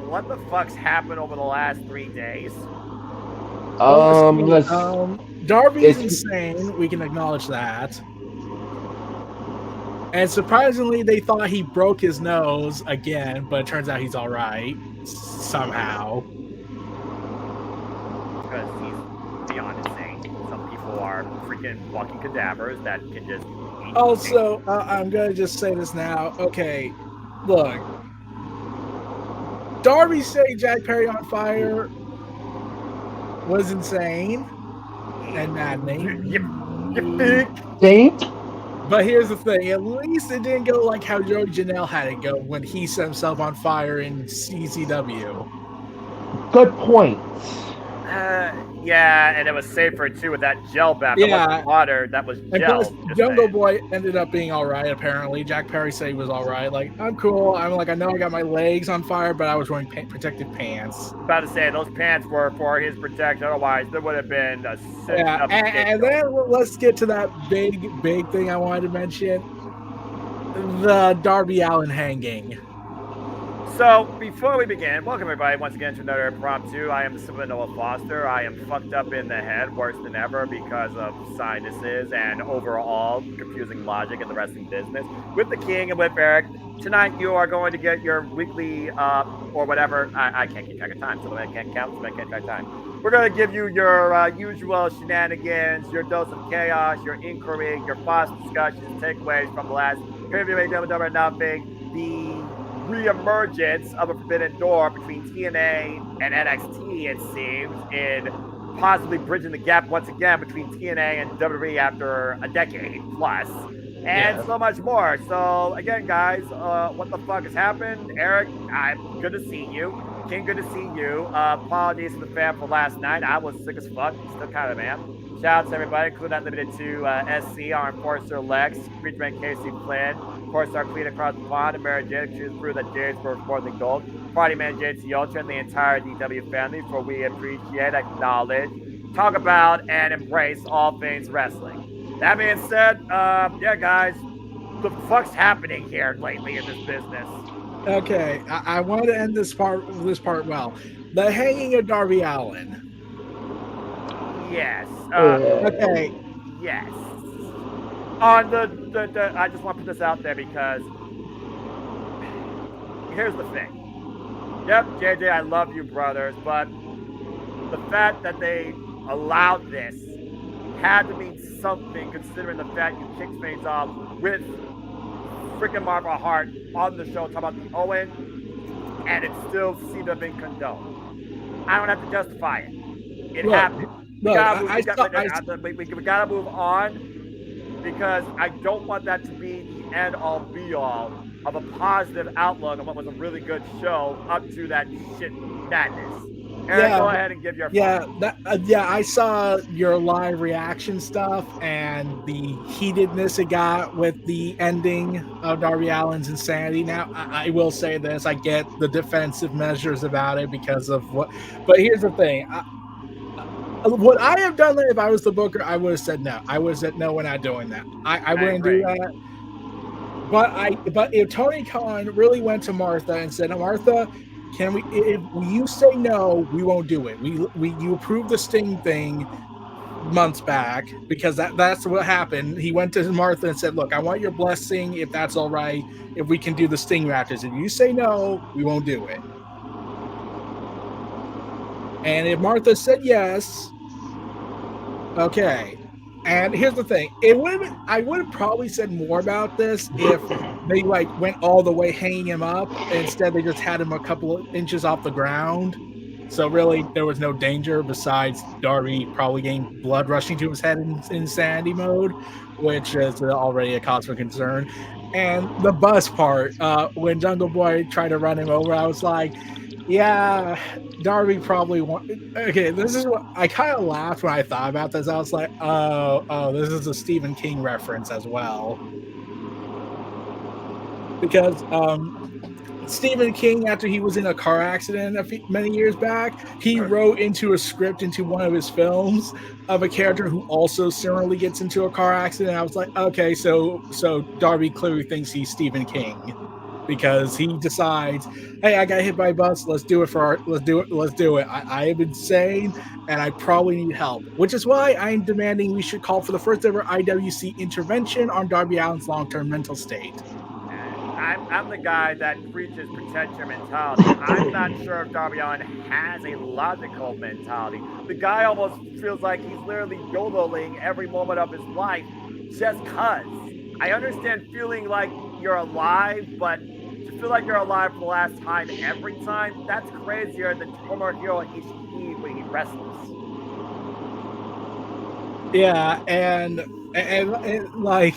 What the fuck's happened over the last 3 days? Well, Let's. Darby's It's insane. We can acknowledge that. And surprisingly, they thought he broke his nose again, but it turns out he's all right somehow. Because he's beyond insane. Some people are freaking walking cadavers that can just eat. Also, I'm going to just say this now. Okay, look. Darby saying Jack Perry on fire was insane and maddening. You think? Saint. But here's the thing. At least it didn't go like how Joey Janelle had it go when he set himself on fire in CZW. Good point. Yeah, and it was safer too with that gel bath. That Yeah. wasn't water, that was And gel. plus, Jungle Boy ended up being all right, apparently. Jack Perry said he was all right. Like, I'm cool. I'm like, I know I got my legs on fire, but I was wearing protective pants. About to say, those pants were for his protection. Otherwise, there would have been a Yeah, and then let's get to that big thing I wanted to mention. The Darby Allin hanging. So, before we begin, welcome everybody once again to another Impromptu. I am Simon Noah Foster. I am fucked up in the head, worse than ever, because of sinuses and overall confusing logic in the wrestling business. With the King and with Eric, tonight you are going to get your weekly, or whatever. I can't keep track of time, so I can't count, so I can't track time. We're going to give you your usual shenanigans, your dose of chaos, your inquiry, your false discussions, takeaways from the last pay-per-view, Double or Nothing, the re-emergence of a forbidden door between TNA and NXT, it seems, in possibly bridging the gap once again between TNA and WWE after a decade plus, and so much more. So again, guys, what the fuck has happened? Eric, I'm good to see you. King, good to see you. Apologies to the fan for last night. I was sick as fuck. Still kind of am. Shout out to everybody, including that limited to SC, our enforcer Lex, Preachman Casey Flynn, of course our queen across the pond, and Mary Jane, who's proved that Jade's worth more than gold, Party Man JC Ultra, and the entire DW family, for we appreciate, acknowledge, talk about, and embrace all things wrestling. That being said, yeah, guys, the fuck's happening here lately in this business? Okay, I wanted to end this part well. The hanging of Darby Allin. Yes. Okay. Yes. On the I just want to put this out there because here's the thing. Yep, JJ, I love you, brothers, but the fact that they allowed this had to mean something, considering the fact you kicked things off with freaking Marva Hart on the show talking about the Owen, and it still seemed to have been condoned. I don't have to justify it. It happened. We gotta move on because I don't want that to be the end all be all of a positive outlook on what was a really good show up to that shit madness. Eric, go ahead and give your I saw your live reaction stuff and the heatedness it got with the ending of Darby Allin's insanity. Now, I will say this: I get the defensive measures about it because of what, but here's the thing. Would I have done that if I was the booker? I would have said no. I would have said no, we're not doing that. I wouldn't do that. But if Tony Khan really went to Martha and said, Martha, can we? If you say no, we won't do it. You approved the Sting thing months back because that's what happened. He went to Martha and said, "Look, I want your blessing if that's all right. If we can do the Sting matches. If you say no, we won't do it." And if Martha said yes, okay. And here's the thing: I would have probably said more about this if they went all the way hanging him up. Instead, they just had him a couple of inches off the ground. So really, there was no danger besides Darby probably getting blood rushing to his head in insanity mode, which is already a cause for concern. And the bus part, when Jungle Boy tried to run him over, I was like, yeah, Darby probably won. Okay, this is what I kind of laughed when I thought about this. I was like, oh, this is a Stephen King reference as well. Because Stephen King, after he was in a car accident many years back, he wrote into a script into one of his films of a character who also similarly gets into a car accident. I was like, okay, so Darby clearly thinks he's Stephen King because he decides, hey, I got hit by a bus. Let's do it. Let's do it. I am insane and I probably need help, which is why I'm demanding we should call for the first ever IWC intervention on Darby Allin's long-term mental state. I'm the guy that preaches protect your mentality. I'm not sure if Darby Allin has a logical mentality. The guy almost feels like he's literally YOLOing every moment of his life just cuz. I understand feeling like you're alive, but to feel like you're alive for the last time every time, that's crazier than former hero Ishii when he wrestles. Yeah, and like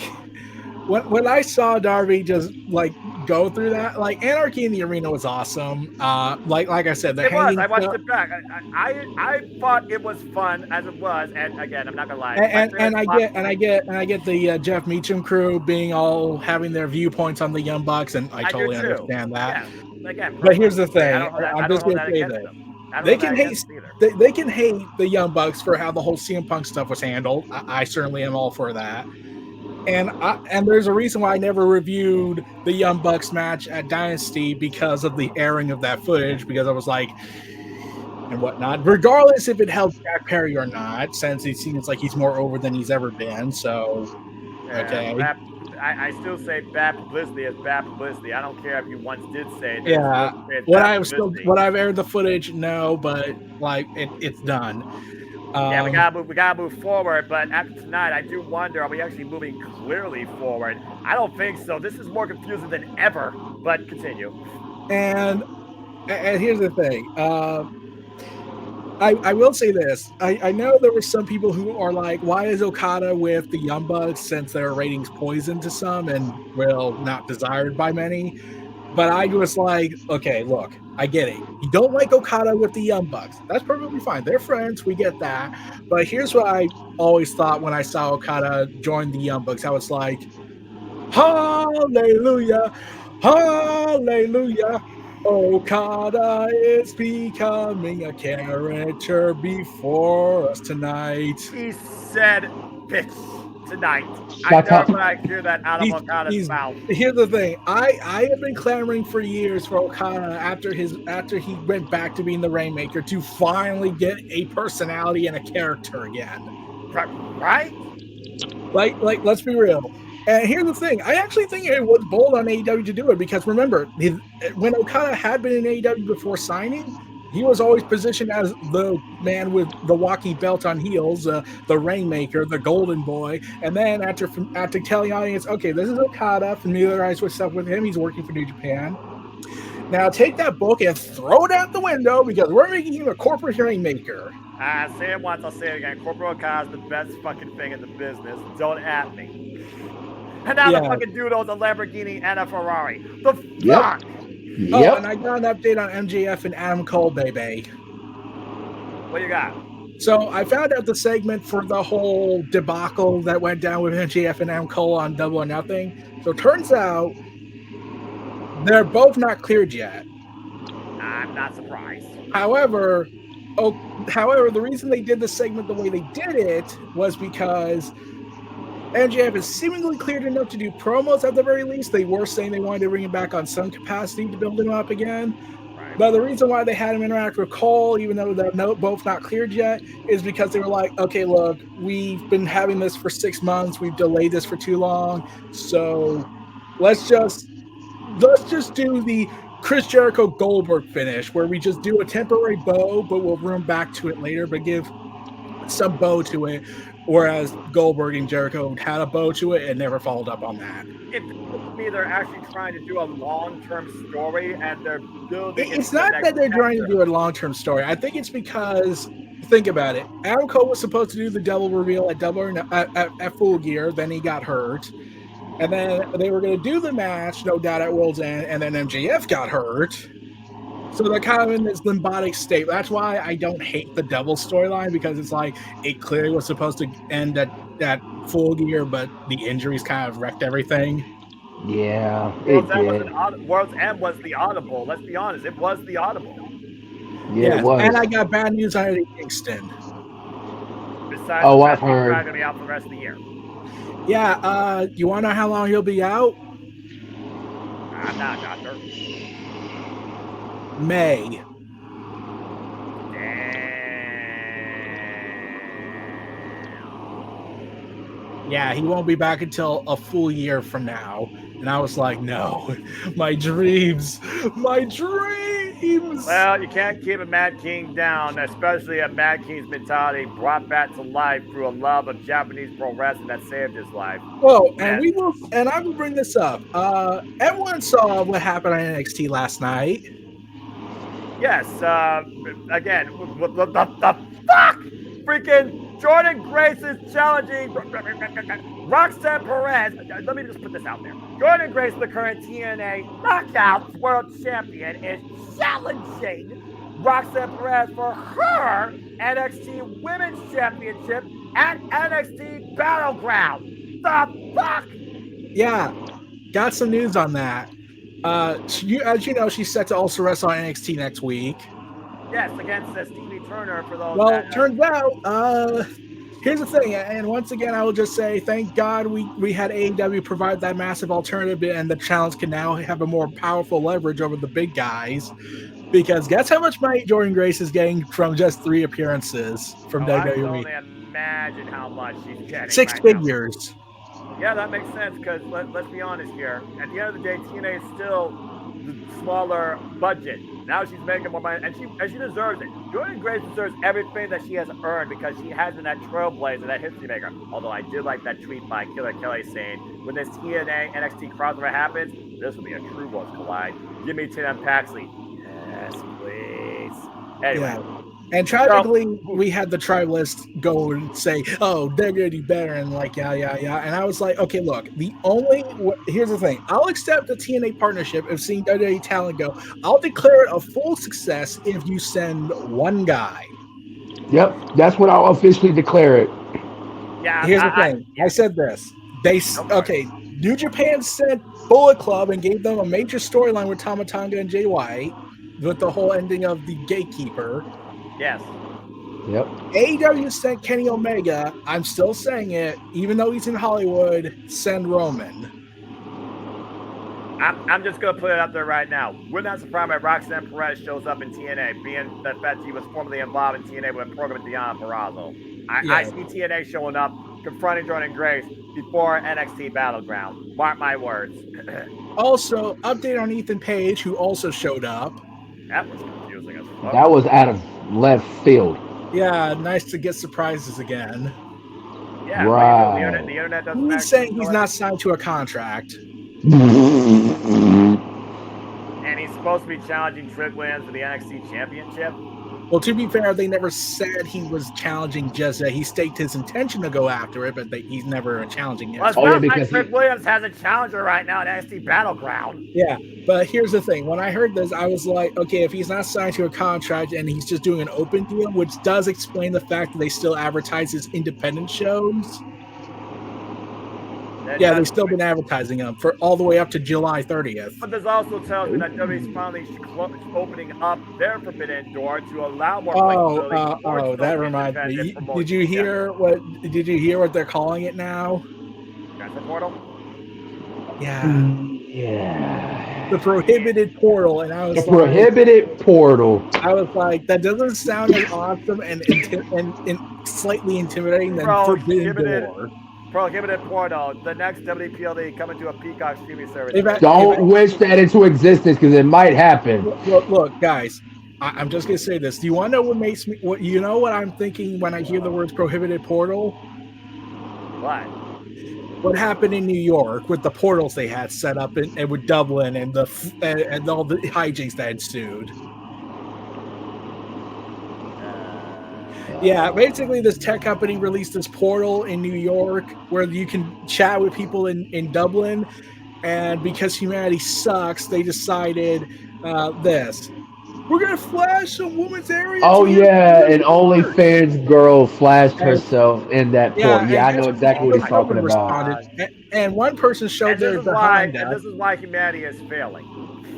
when I saw Darby just like go through that, like Anarchy in the Arena was awesome. Like I said, it was. I watched it back. I thought it was fun as it was, and again, I'm not gonna lie. And I get the Jeff Meacham crew being all having their viewpoints on the Young Bucks, and I totally understand that. Yeah. Again, but here's the thing: I'm just gonna say this. They can hate the Young Bucks for how the whole CM Punk stuff was handled. I certainly am all for that. And there's a reason why I never reviewed the Young Bucks match at Dynasty because of the airing of that footage, because I was like, and whatnot, regardless if it helps Jack Perry or not, since it seems like he's more over than he's ever been. So, okay. I still say bad publicity is bad publicity. I don't care if you once did say it. Yeah. What I've aired the footage, no, but like it's done. Yeah, we gotta move forward, but after tonight, I do wonder, are we actually moving clearly forward? I don't think so. This is more confusing than ever, but continue. And here's the thing. I will say this. I know there were some people who are like, why is Okada with the Young Bucks since their ratings poisoned to some and, well, not desired by many? But I was like, okay, look, I get it. You don't like Okada with the Young Bucks. That's perfectly fine. They're friends. We get that. But here's what I always thought when I saw Okada join the Young Bucks. I was like, hallelujah, hallelujah. Okada is becoming a character before us tonight. He said bitch tonight. I never when I hear that out of Okada's mouth. Here's the thing. I have been clamoring for years for Okada after he went back to being the Rainmaker to finally get a personality and a character again. Right? Like let's be real. And here's the thing. I actually think it was bold on AEW to do it because remember, when Okada had been in AEW before signing, he was always positioned as the man with the walking belt on heels, the Rainmaker, the Golden Boy. And then after telling the audience, okay, this is Okada, familiarize yourself with him. He's working for New Japan. Now take that book and throw it out the window because we're making him a corporate Rainmaker. I say it once, I'll say it again. Corporal Okada's the best fucking thing in the business. Don't at me. And now the fucking dude owns a Lamborghini and a Ferrari. The fuck? Yep. Oh, and I got an update on MJF and Adam Cole, baby. What you got? So I found out the segment for the whole debacle that went down with MJF and Adam Cole on Double or Nothing. So it turns out they're both not cleared yet. I'm not surprised. However, the reason they did the segment the way they did it was because MJF is seemingly cleared enough to do promos at the very least. They were saying they wanted to bring him back on some capacity to build him up again. Right. But the reason why they had him interact with Cole, even though they're both not cleared yet, is because they were like, okay, look, we've been having this for 6 months. We've delayed this for too long. So let's just do the Chris Jericho Goldberg finish where we just do a temporary bow, but we'll run back to it later, but give some bow to it. Whereas Goldberg and Jericho had a bow to it and never followed up on that. It feels to me they're actually trying to do a long-term story and they're building. It's not that they're trying to do a long-term story. I think it's because, think about it. Adam Cole was supposed to do the double reveal at Full Gear, then he got hurt. And then they were going to do the match, no doubt, at World's End, and then MJF got hurt. So they're kind of in this limbotic state. That's why I don't hate the Double storyline, because it's like it clearly was supposed to end at Full Gear, but the injuries kind of wrecked everything. Yeah, World's it End was did. World's End was the audible. Let's be honest, it was the audible. Yeah, it was. And I got bad news on Eddie Kingston. Besides Oh, the I've fact that he's heard. probably gonna be out for the rest of the year. Yeah, you want to know how long he'll be out? I'm not, doctor. May. Yeah, he won't be back until a full year from now. And I was like, no, my dreams. Well, you can't keep a Mad King down, especially a Mad King's mentality brought back to life through a love of Japanese pro wrestling that saved his life. Oh, and I will bring this up. Everyone saw what happened on NXT last night. Yes, again, what the fuck? Freaking Jordan Grace is challenging Roxanne Perez. Let me just put this out there. Jordan Grace, the current TNA Knockouts World Champion, is challenging Roxanne Perez for her NXT Women's Championship at NXT Battleground. The fuck? Yeah, got some news on that. As you know, she's set to also wrestle on NXT next week. Yes, against Stevie Turner for those. Well, turns out, here's the thing, and once again, I will just say, thank God we had AEW provide that massive alternative, and the challenge can now have a more powerful leverage over the big guys. Because guess how much money Jordan Grace is getting from just 3 appearances from WWE? I can only imagine how much she's getting. 6 figures. Now. Yeah, that makes sense because let's be honest here. At the end of the day, TNA is still the smaller budget. Now she's making more money, and she deserves it. Jordan Grace deserves everything that she has earned because she has been that trailblazer, that history maker. Although I did like that tweet by Killer Kelly saying, when this TNA NXT crossover happens, this will be a true Worlds Collide. Give me Tim Paxley. Yes, please. Anyway. Yeah. And tragically, we had the tribalists go and say, oh, they're going to do better, and like, yeah. And I was like, okay, look, here's the thing. I'll accept the TNA partnership if seeing WWE talent go. I'll declare it a full success if you send one guy. Yep, that's what I'll officially declare it. Yeah. Here's the thing. I said this. New Japan sent Bullet Club and gave them a major storyline with Tama Tonga and Jay White with the whole ending of the Gatekeeper. Yes. Yep. AEW sent Kenny Omega. I'm still saying it, even though he's in Hollywood. Send Roman. I'm just gonna put it up there right now. We're not surprised when Roxanne Perez shows up in TNA, being the fact she was formerly involved in TNA with program Diana Purrazzo. I see TNA showing up, confronting Jordan Grace before NXT Battleground. Mark my words. Also, update on Ethan Page, who also showed up. That was confusing as fuck. That was out of left field. Yeah, nice to get surprises again. Yeah, right. The internet doesn't. He's saying he's not signed to a contract. And he's supposed to be challenging Trick Williams for the NXT Championship. Well, to be fair, they never said he was challenging just that. He staked his intention to go after it, but he's never challenging it. Well, because Trick Williams has a challenger right now at NXT Battleground. Yeah, but here's the thing. When I heard this, I was like, okay, if he's not signed to a contract and he's just doing an open deal, which does explain the fact that they still advertise his independent shows. Yeah, they've still been advertising them for all the way up to July 30th. But this also tells me that WWE's finally opening up their forbidden door to allow more flexibility. Oh, that reminds me. Did you hear what they're calling it now? That's a portal? Yeah. Yeah. The prohibited portal, and I was prohibited portal. I was like, that doesn't sound as awesome and slightly intimidating than forbidden door. Prohibited portal, the next WPLD coming to a Peacock streaming service. Don't wish that into existence because it might happen. Look, guys, I'm just gonna say this. Do you want to know what makes me? What I'm thinking when I hear the words prohibited portal? What? What happened in New York with the portals they had set up and with Dublin and all the hijinks that ensued? Yeah, basically this tech company released this portal in New York where you can chat with people in Dublin, and because humanity sucks, they decided this. we're gonna flash some woman's area. Oh to your yeah, an viewers." OnlyFans girl flashed And- herself in that Yeah, port. Yeah, and I guess know what? exactly what he's No talking one about. responded. And one person showed And this their is why, behind and us. this is why humanity is failing.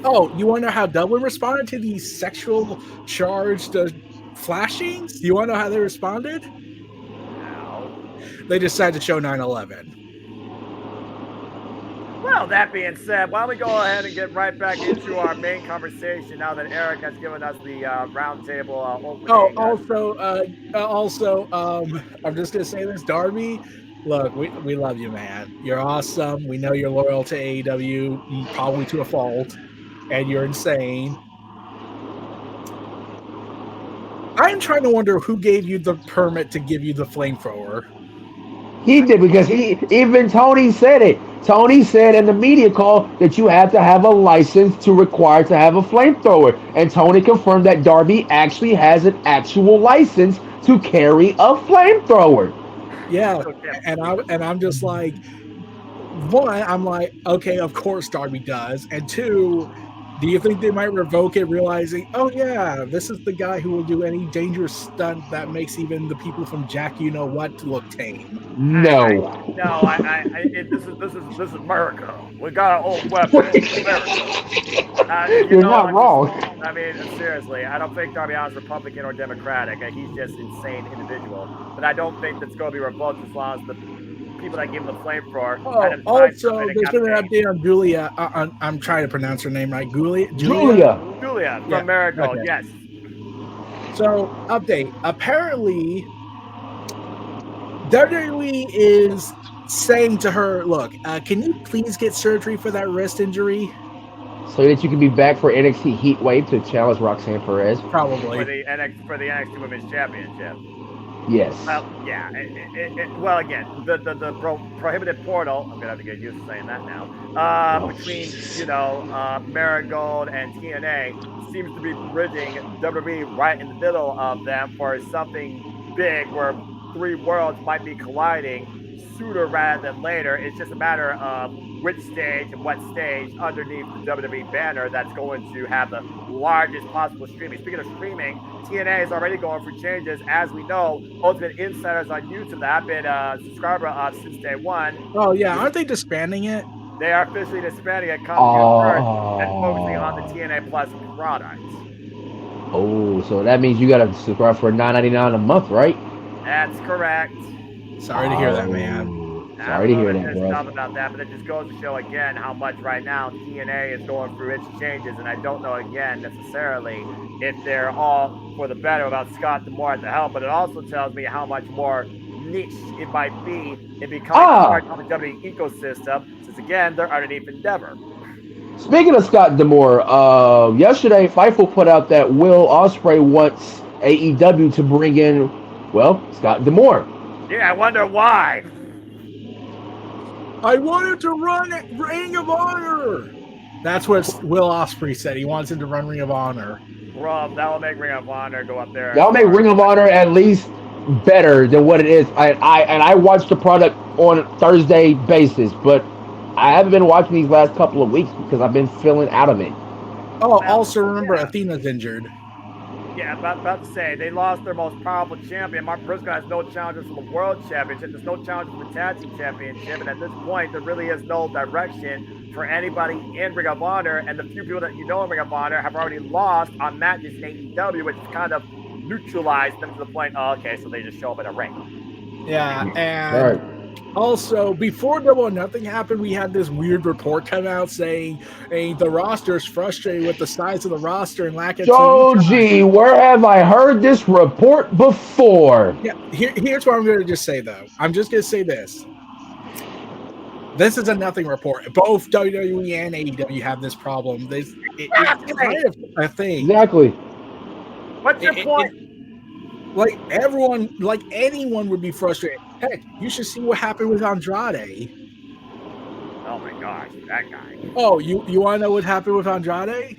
Oh, you want to know how Dublin responded to these sexual charged flashings? You want to know how they responded? Now, They decided to show 9/11. well, that being said, why don't we go ahead and get right back into our main conversation now that Eric has given us the roundtable opening. I'm just gonna say this, Darby. Look, we love you, man. You're awesome. We know you're loyal to AEW, probably to a fault, and you're insane. I'm trying to wonder who gave you the permit to give you the flamethrower. He did because even Tony said it. Tony said in the media call that you had to have a license to require to have a flamethrower, and Tony confirmed that Darby actually has an actual license to carry a flamethrower. Yeah, and I'm just like, one, I'm like, okay, of course Darby does, and two, do you think they might revoke it, realizing, oh yeah, this is the guy who will do any dangerous stunt that makes even the people from Jack You Know What look tame? No. This is America. We got our own weapons. You're not wrong. I mean, seriously, I don't think Darby Allin's Republican or Democratic. He's just an insane individual. But I don't think that's going to be revoked as long as the people that give him the flamethrower. Also, there's been an update on Julia. I'm trying to pronounce her name right. Julia from Marigold, okay. Yes. So, update. Apparently, WWE is saying to her, look, can you please get surgery for that wrist injury? So that you can be back for NXT Heat Wave to challenge Roxanne Perez? Probably. For the NXT Women's Championship. Yes. Well, yeah. Well, again, the prohibited portal, I'm going to have to get used to saying that now, between, Marigold and TNA seems to be bridging WWE right in the middle of them for something big where three worlds might be colliding sooner rather than later. It's just a matter of which stage and what stage underneath the WWE banner that's going to have the largest possible streaming. Speaking of streaming, TNA is already going through changes. As we know, Ultimate Insiders on YouTube that have been a subscriber of since day one. Oh, yeah. Aren't they disbanding it? They are officially disbanding it come June 1st and focusing on the TNA Plus product. Oh, so that means you got to subscribe for $9.99 a month, right? That's correct. Sorry to hear that, man. Sorry to hear that, bro. About that, but it just goes to show again how much right now TNA is going through its changes, and I don't know again necessarily if they're all for the better about Scott D'Amore at the helm, but it also tells me how much more niche it might be in becoming part of the WWE ecosystem, since again they're underneath Endeavor. Speaking of Scott D'Amore, yesterday Fightful put out that Will Ospreay wants AEW to bring in, Scott D'Amore. Yeah, I wonder why. I wanted to run Ring of Honor. That's what Will Ospreay said. He wants him to run Ring of Honor. Rob, that will make Ring of Honor go up there. That'll make Ring of Honor at least better than what it is. I watched the product on a Thursday basis, but I haven't been watching these last couple of weeks because I've been feeling out of it. Oh, also remember Athena's injured. Yeah, about to say, they lost their most powerful champion. Mark Briscoe has no challenges for the World Championship. There's no challenges for the Tag Team Championship. And at this point, there really is no direction for anybody in Ring of Honor. And the few people that you know in Ring of Honor have already lost on matches in AEW, which kind of neutralized them to the point, so they just show up in a ring. Yeah, and also, before Double or Nothing happened, we had this weird report come out saying the roster is frustrated with the size of the roster and lack of Joji, where have I heard this report before? Yeah, here's what I'm going to just say, though. I'm just going to say this. This is a nothing report. Both WWE and AEW have this problem. It's kind of a thing. Exactly. What's your point? Anyone would be frustrated. Heck, you should see what happened with Andrade. Oh my gosh, that guy. Oh, you want to know what happened with Andrade?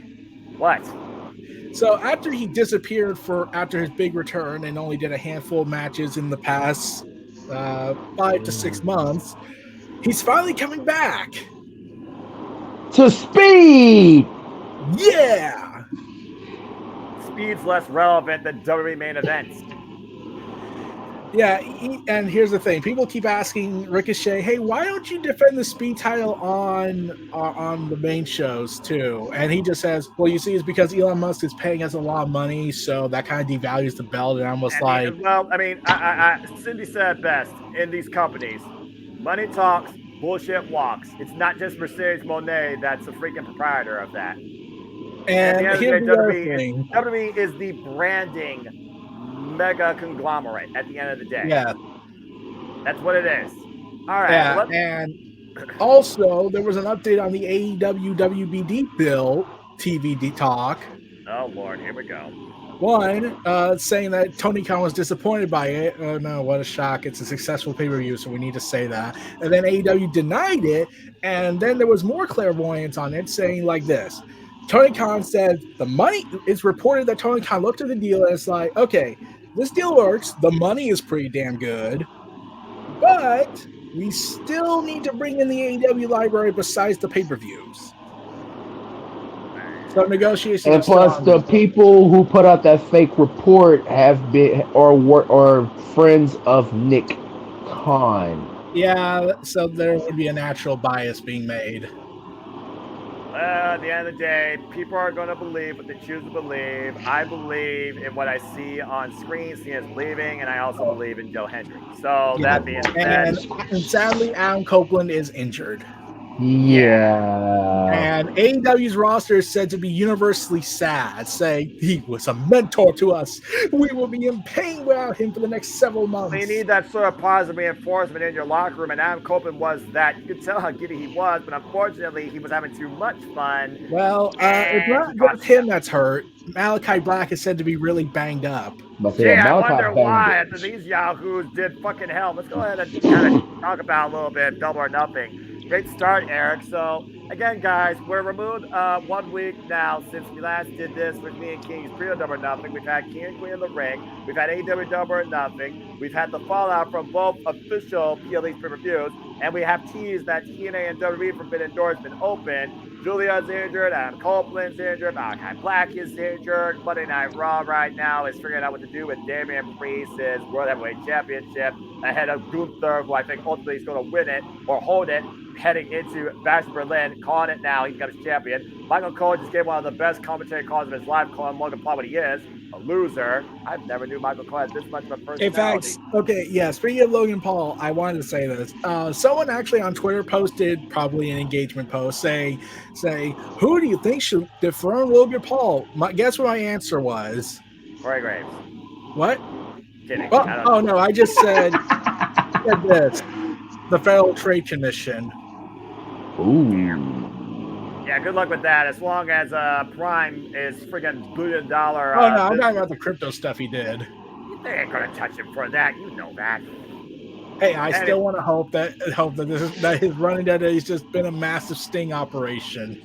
What? So after he disappeared after his big return and only did a handful of matches in the past 5 to 6 months, he's finally coming back. To speed! Yeah! speed's less relevant than WWE main events. Yeah, and here's the thing: people keep asking Ricochet, "Hey, why don't you defend the speed title on the main shows too?" And he just says, "Well, you see, it's because Elon Musk is paying us a lot of money, so that kind of devalues the belt." And I'm almost like, Cindy said best in these companies: money talks, bullshit walks. It's not just Mercedes Monet that's the freaking proprietor of that. and at the here's end the of the other day, thing: WWE is the branding mega conglomerate. At the end of the day, yeah, that's what it is. All right. yeah, Well, and also there was an update on the AEW WBD bill TV talk. oh Lord, here we go. One, saying that Tony Khan was disappointed by it. Oh no, what a shock. It's a successful pay-per-view, so we need to say that. And then AEW denied it, and then there was more clairvoyance on it, saying like this. Tony Khan said the money, it's reported that Tony Khan looked at the deal and it's like, okay, this deal works, the money is pretty damn good, but we still need to bring in the AEW library besides the pay-per-views. So negotiations And are still plus, the on. people who put out that fake report have been or friends of Nick Khan. Yeah, so there would be a natural bias being made. At the end of the day, people are going to believe what they choose to believe. I believe in what I see on screen, seeing is believing, and I also believe in Joe Hendry. So Yeah. that being said, And sadly, Adam Copeland is injured. Yeah. And AEW's roster is said to be universally sad, saying he was a mentor to us. We will be in pain without him for the next several months. you need that sort of positive reinforcement in your locker room, and Adam Copeland was that. You could tell how giddy he was, but unfortunately, he was having too much fun. Well, it's not just him that's hurt. Malachi Black is said to be really banged up. But Gee, I Malachi wonder banged why it. after these yahoos did fucking hell. Let's go ahead and kind of talk about a little bit Double or Nothing. Great start, Eric. So again, guys, we're removed 1 week now since we last did this with me and King's pre Double or Nothing. We've had King and Queen of the Ring. We've had AEW Double or Nothing. We've had the fallout from both official PLE's pay-per-views, and we have teased that TNA and WWE Forbidden Door has been open. Julia's injured, Adam Copeland's injured, Malachi Black is injured. Monday Night Raw right now is figuring out what to do with Damian Priest's World Heavyweight Championship ahead of Gunther, who I think ultimately is going to win it or hold it, heading into Bash Berlin, calling it now. He's got his champion. Michael Cole just gave one of the best commentary calls of his life, calling Logan Paul what he is, a loser. I've never knew Michael Cole had this much of a personality. In fact, okay, yeah, speaking of Logan Paul, I wanted to say this. Someone actually on Twitter posted probably an engagement post say, who do you think should dethrone Logan Paul? Guess what my answer was? Corey Graves. What? Kidding. Oh no, I just said, said this. The Federal Trade Commission. Ooh. Yeah, good luck with that. As long as Prime is friggin' $1 billion. Oh no, I'm talking about the crypto stuff he did. They ain't gonna touch him for that. You know that. Hey, I still want to hope that his running that has just been a massive sting operation.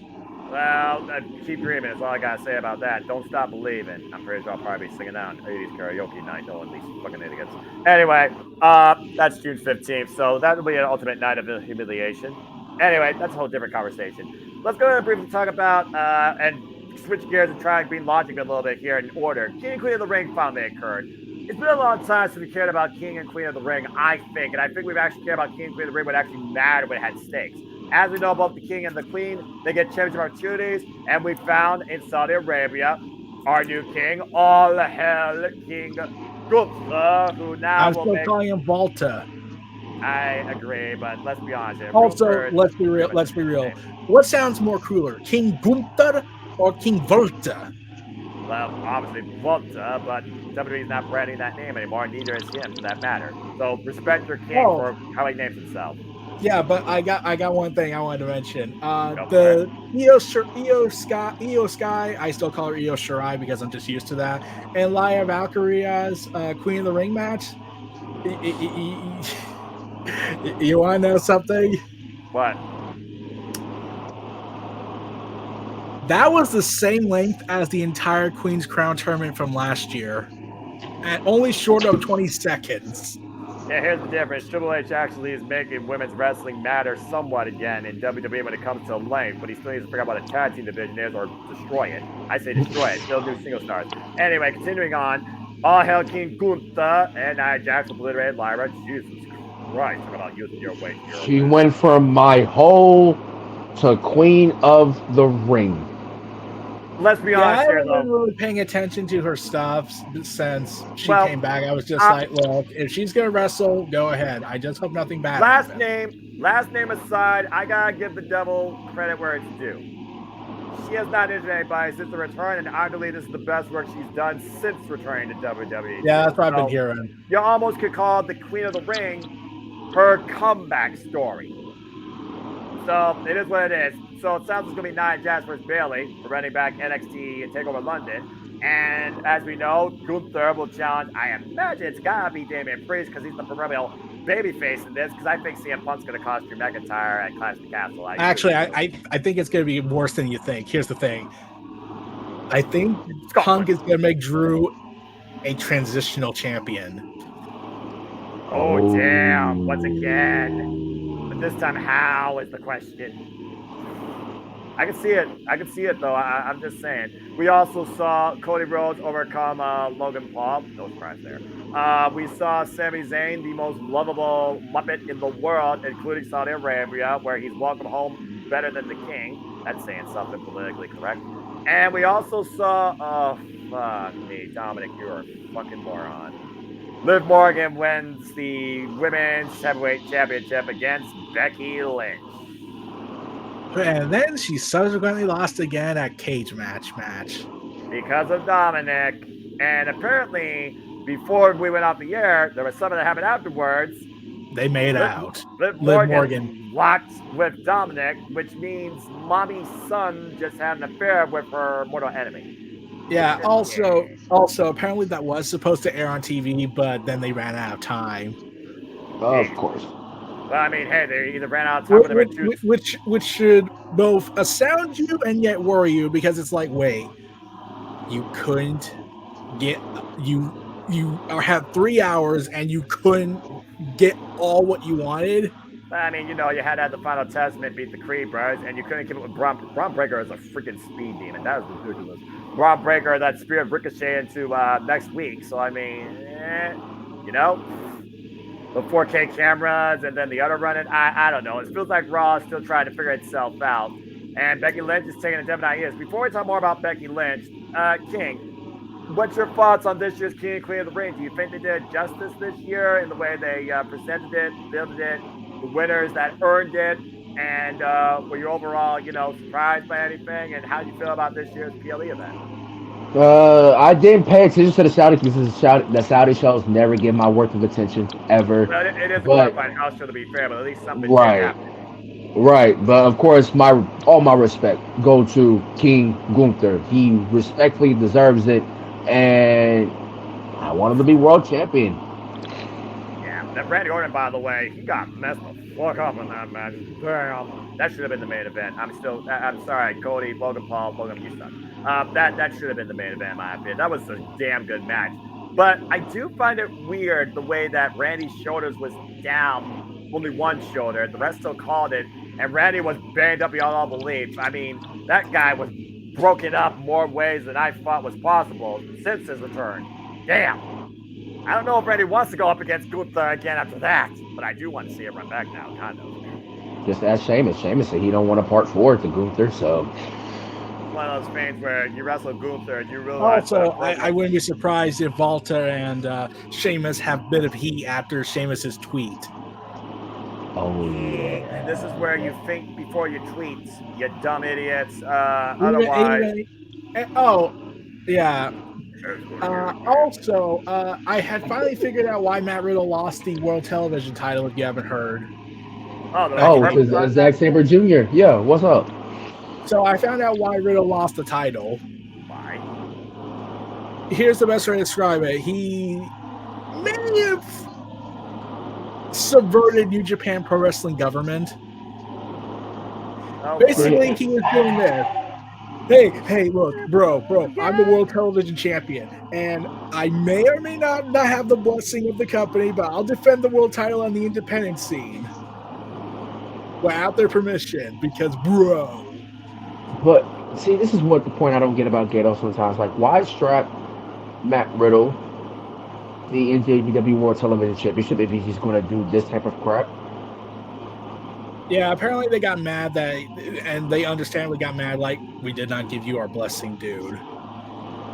Well, keep dreaming. That's all I gotta say about that. Don't stop believing. I'm pretty sure I'll probably be singing out 80s karaoke night. Knowing these fucking idiots. Anyway, that's June 15th, so that will be an ultimate night of humiliation. Anyway, that's a whole different conversation. Let's go ahead and briefly talk about and switch gears and try and be logical a little bit here in order. King and Queen of the Ring finally occurred. It's been a long time since we cared about King and Queen of the Ring, I think, and I think we've actually cared about King and Queen of the Ring when it actually mattered, when it had stakes. As we know about the King and the Queen, they get championship opportunities, and we found in Saudi Arabia our new king, all hell King Gunther, who now I'm still calling him Volta. I agree, but let's be honest here. Also, let's be real. What sounds more cooler, King Gunther or King Volta? Well, obviously Volta, but WWE's not branding that name anymore. Neither is him, for that matter. So respect your king for how he names himself. Yeah, but I got one thing I wanted to mention. The Io Sky, I still call her Io Shirai because I'm just used to that. And Lyra Valkyria's Queen of the Ring match. You want to know something? What? That was the same length as the entire Queen's Crown tournament from last year, at only short of 20 seconds. Yeah, here's the difference. Triple H actually is making women's wrestling matter somewhat again in WWE when it comes to length, but he still needs to figure out what a tag team division is or destroy it. I say destroy it. Still do single stars. Anyway, continuing on. All hail King Gunther and Nia Jax obliterated Lyra. Jesus Christ, talk about using your weight. She went from my hole to Queen of the Ring. Let's be Yeah, honest I here, haven't though. been really paying attention to her stuff since she came back. I was just like, look, if she's gonna wrestle, go ahead. I just hope nothing bad happens. Last name aside, I gotta give the Devil credit where it's due. She has not injured anybody since the return, and I believe this is the best work she's done since returning to WWE. Yeah, that's what I've been hearing. You almost could call the Queen of the Ring her comeback story. So it is what it is. So it sounds like it's going to be Nia Jax versus Bayley for running back NXT and TakeOver London. And as we know, Gunther will challenge. I imagine it's got to be Damian Priest because he's the proverbial babyface in this. Because I think CM Punk's going to cost Drew McIntyre at Clash of the Castle. Actually, I think it's going to be worse than you think. Here's the thing. I think Punk is going to make Drew a transitional champion. Oh, damn. Once again. But this time, how is the question? I can see it, though. I'm just saying. We also saw Cody Rhodes overcome Logan Paul. No surprise there. We saw Sami Zayn, the most lovable Muppet in the world, including Saudi Arabia, where he's welcome home better than the king. That's saying something politically correct. And we also saw, oh, fuck me, Dominic, you're a fucking moron. Liv Morgan wins the Women's Heavyweight Championship against Becky Lynch. And then she subsequently lost again at cage match. Because of Dominic. And apparently, before we went off the air, there was something that happened afterwards. They made out. Liv Morgan locked with Dominic, which means mommy's son just had an affair with her mortal enemy. Yeah, also, apparently that was supposed to air on TV, but then they ran out of time. Of course. Well, I mean, hey, they either ran out of time or they were too... Which should both astound you and yet worry you, because it's like, wait, you couldn't get... You had 3 hours and you couldn't get all what you wanted? I mean, you had to have the Final Testament beat the Creed Brothers, and you couldn't keep it with Braun Breaker is a freaking speed demon. That was ridiculous. Braun Breaker, that spirit ricochet into next week. So, I mean, the 4K cameras and then the other running. I don't know. It feels like Raw is still trying to figure itself out. And Becky Lynch is taking a Gemini years. Before we talk more about Becky Lynch, King, what's your thoughts on this year's King and Queen of the Ring? Do you think they did justice this year in the way they presented it, built it, the winners that earned it? And were you overall, surprised by anything? And how do you feel about this year's PLE event? I didn't pay attention to the Saudi because the Saudi shows never give my worth of attention ever. Well, it is a qualified house show to be fair, but at least something right, happened. Right, but of course, all my respect go to King Gunther. He respectfully deserves it, and I want him to be world champion. Yeah, that Randy Orton, by the way, he got messed the fuck up in that match. Damn, that should have been the main event. I'm sorry, Cody, Logan Paul, you suck. That should have been the main event, in my opinion. That was a damn good match. But I do find it weird the way that Randy's shoulders was down, only one shoulder. The rest still called it, and Randy was banged up beyond all belief. I mean, that guy was broken up more ways than I thought was possible since his return. Damn. I don't know if Randy wants to go up against Gunther again after that, but I do want to see him run back now, kind of. Just ask Sheamus. Sheamus said he don't want a part 4 to Gunther, so... One of those things where you wrestle Gunther and you realize... Also, I wouldn't be surprised if Walter and Sheamus have a bit of heat after Sheamus's tweet. Oh, yeah. And this is where you think before you tweet, you dumb idiots. Otherwise... yeah. Also, I had finally figured out why Matt Riddle lost the World Television title, if you haven't heard. Because Zack Sabre Jr. Yeah, what's up? So I found out why Riddle lost the title. Why? Here's the best way to describe it. He may have subverted New Japan Pro Wrestling government. Basically, he was doing this. Hey, look, bro, I'm the world television champion, and I may or may not have the blessing of the company, but I'll defend the world title on the independent scene without their permission, because, bro. But see, this is what the point I don't get about Gato sometimes. Like, why strap Matt Riddle the NJPW World Television Championship if he's just going to do this type of crap? Yeah, apparently they got mad and they understandably got mad, like, we did not give you our blessing, dude.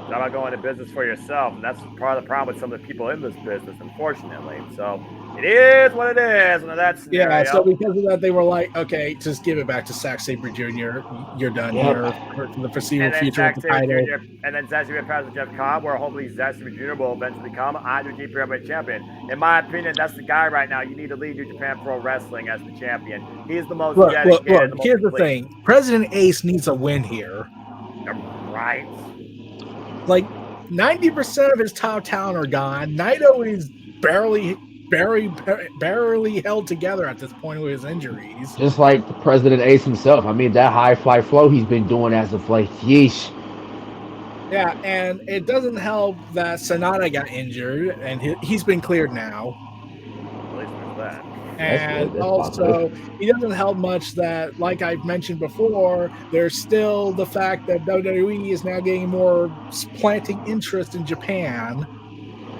How about going to business for yourself? And that's part of the problem with some of the people in this business, unfortunately. So it is what it is under that scenario. Yeah, so because of that, they were like, okay, just give it back to Zack Sabre Jr. You're done here for the foreseeable future with the title. And then Zack Sabre passes Jeff Cobb, where hopefully Zack Sabre Jr. will eventually become IWGP Heavyweight Champion. In my opinion, that's the guy right now. You need to lead New Japan Pro Wrestling as the champion. He's the most dedicated. Look, here's the thing. President Ace needs a win here. Right. Like, 90% of his top talent are gone. Naito is barely held together at this point with his injuries. Just like the President Ace himself. I mean, that high fly flow he's been doing as of late. Yeesh. Yeah, and it doesn't help that Sonata got injured, and he's been cleared now. At least there's that. And also, it doesn't help much that, like I've mentioned before, there's still the fact that WWE is now getting more planting interest in Japan.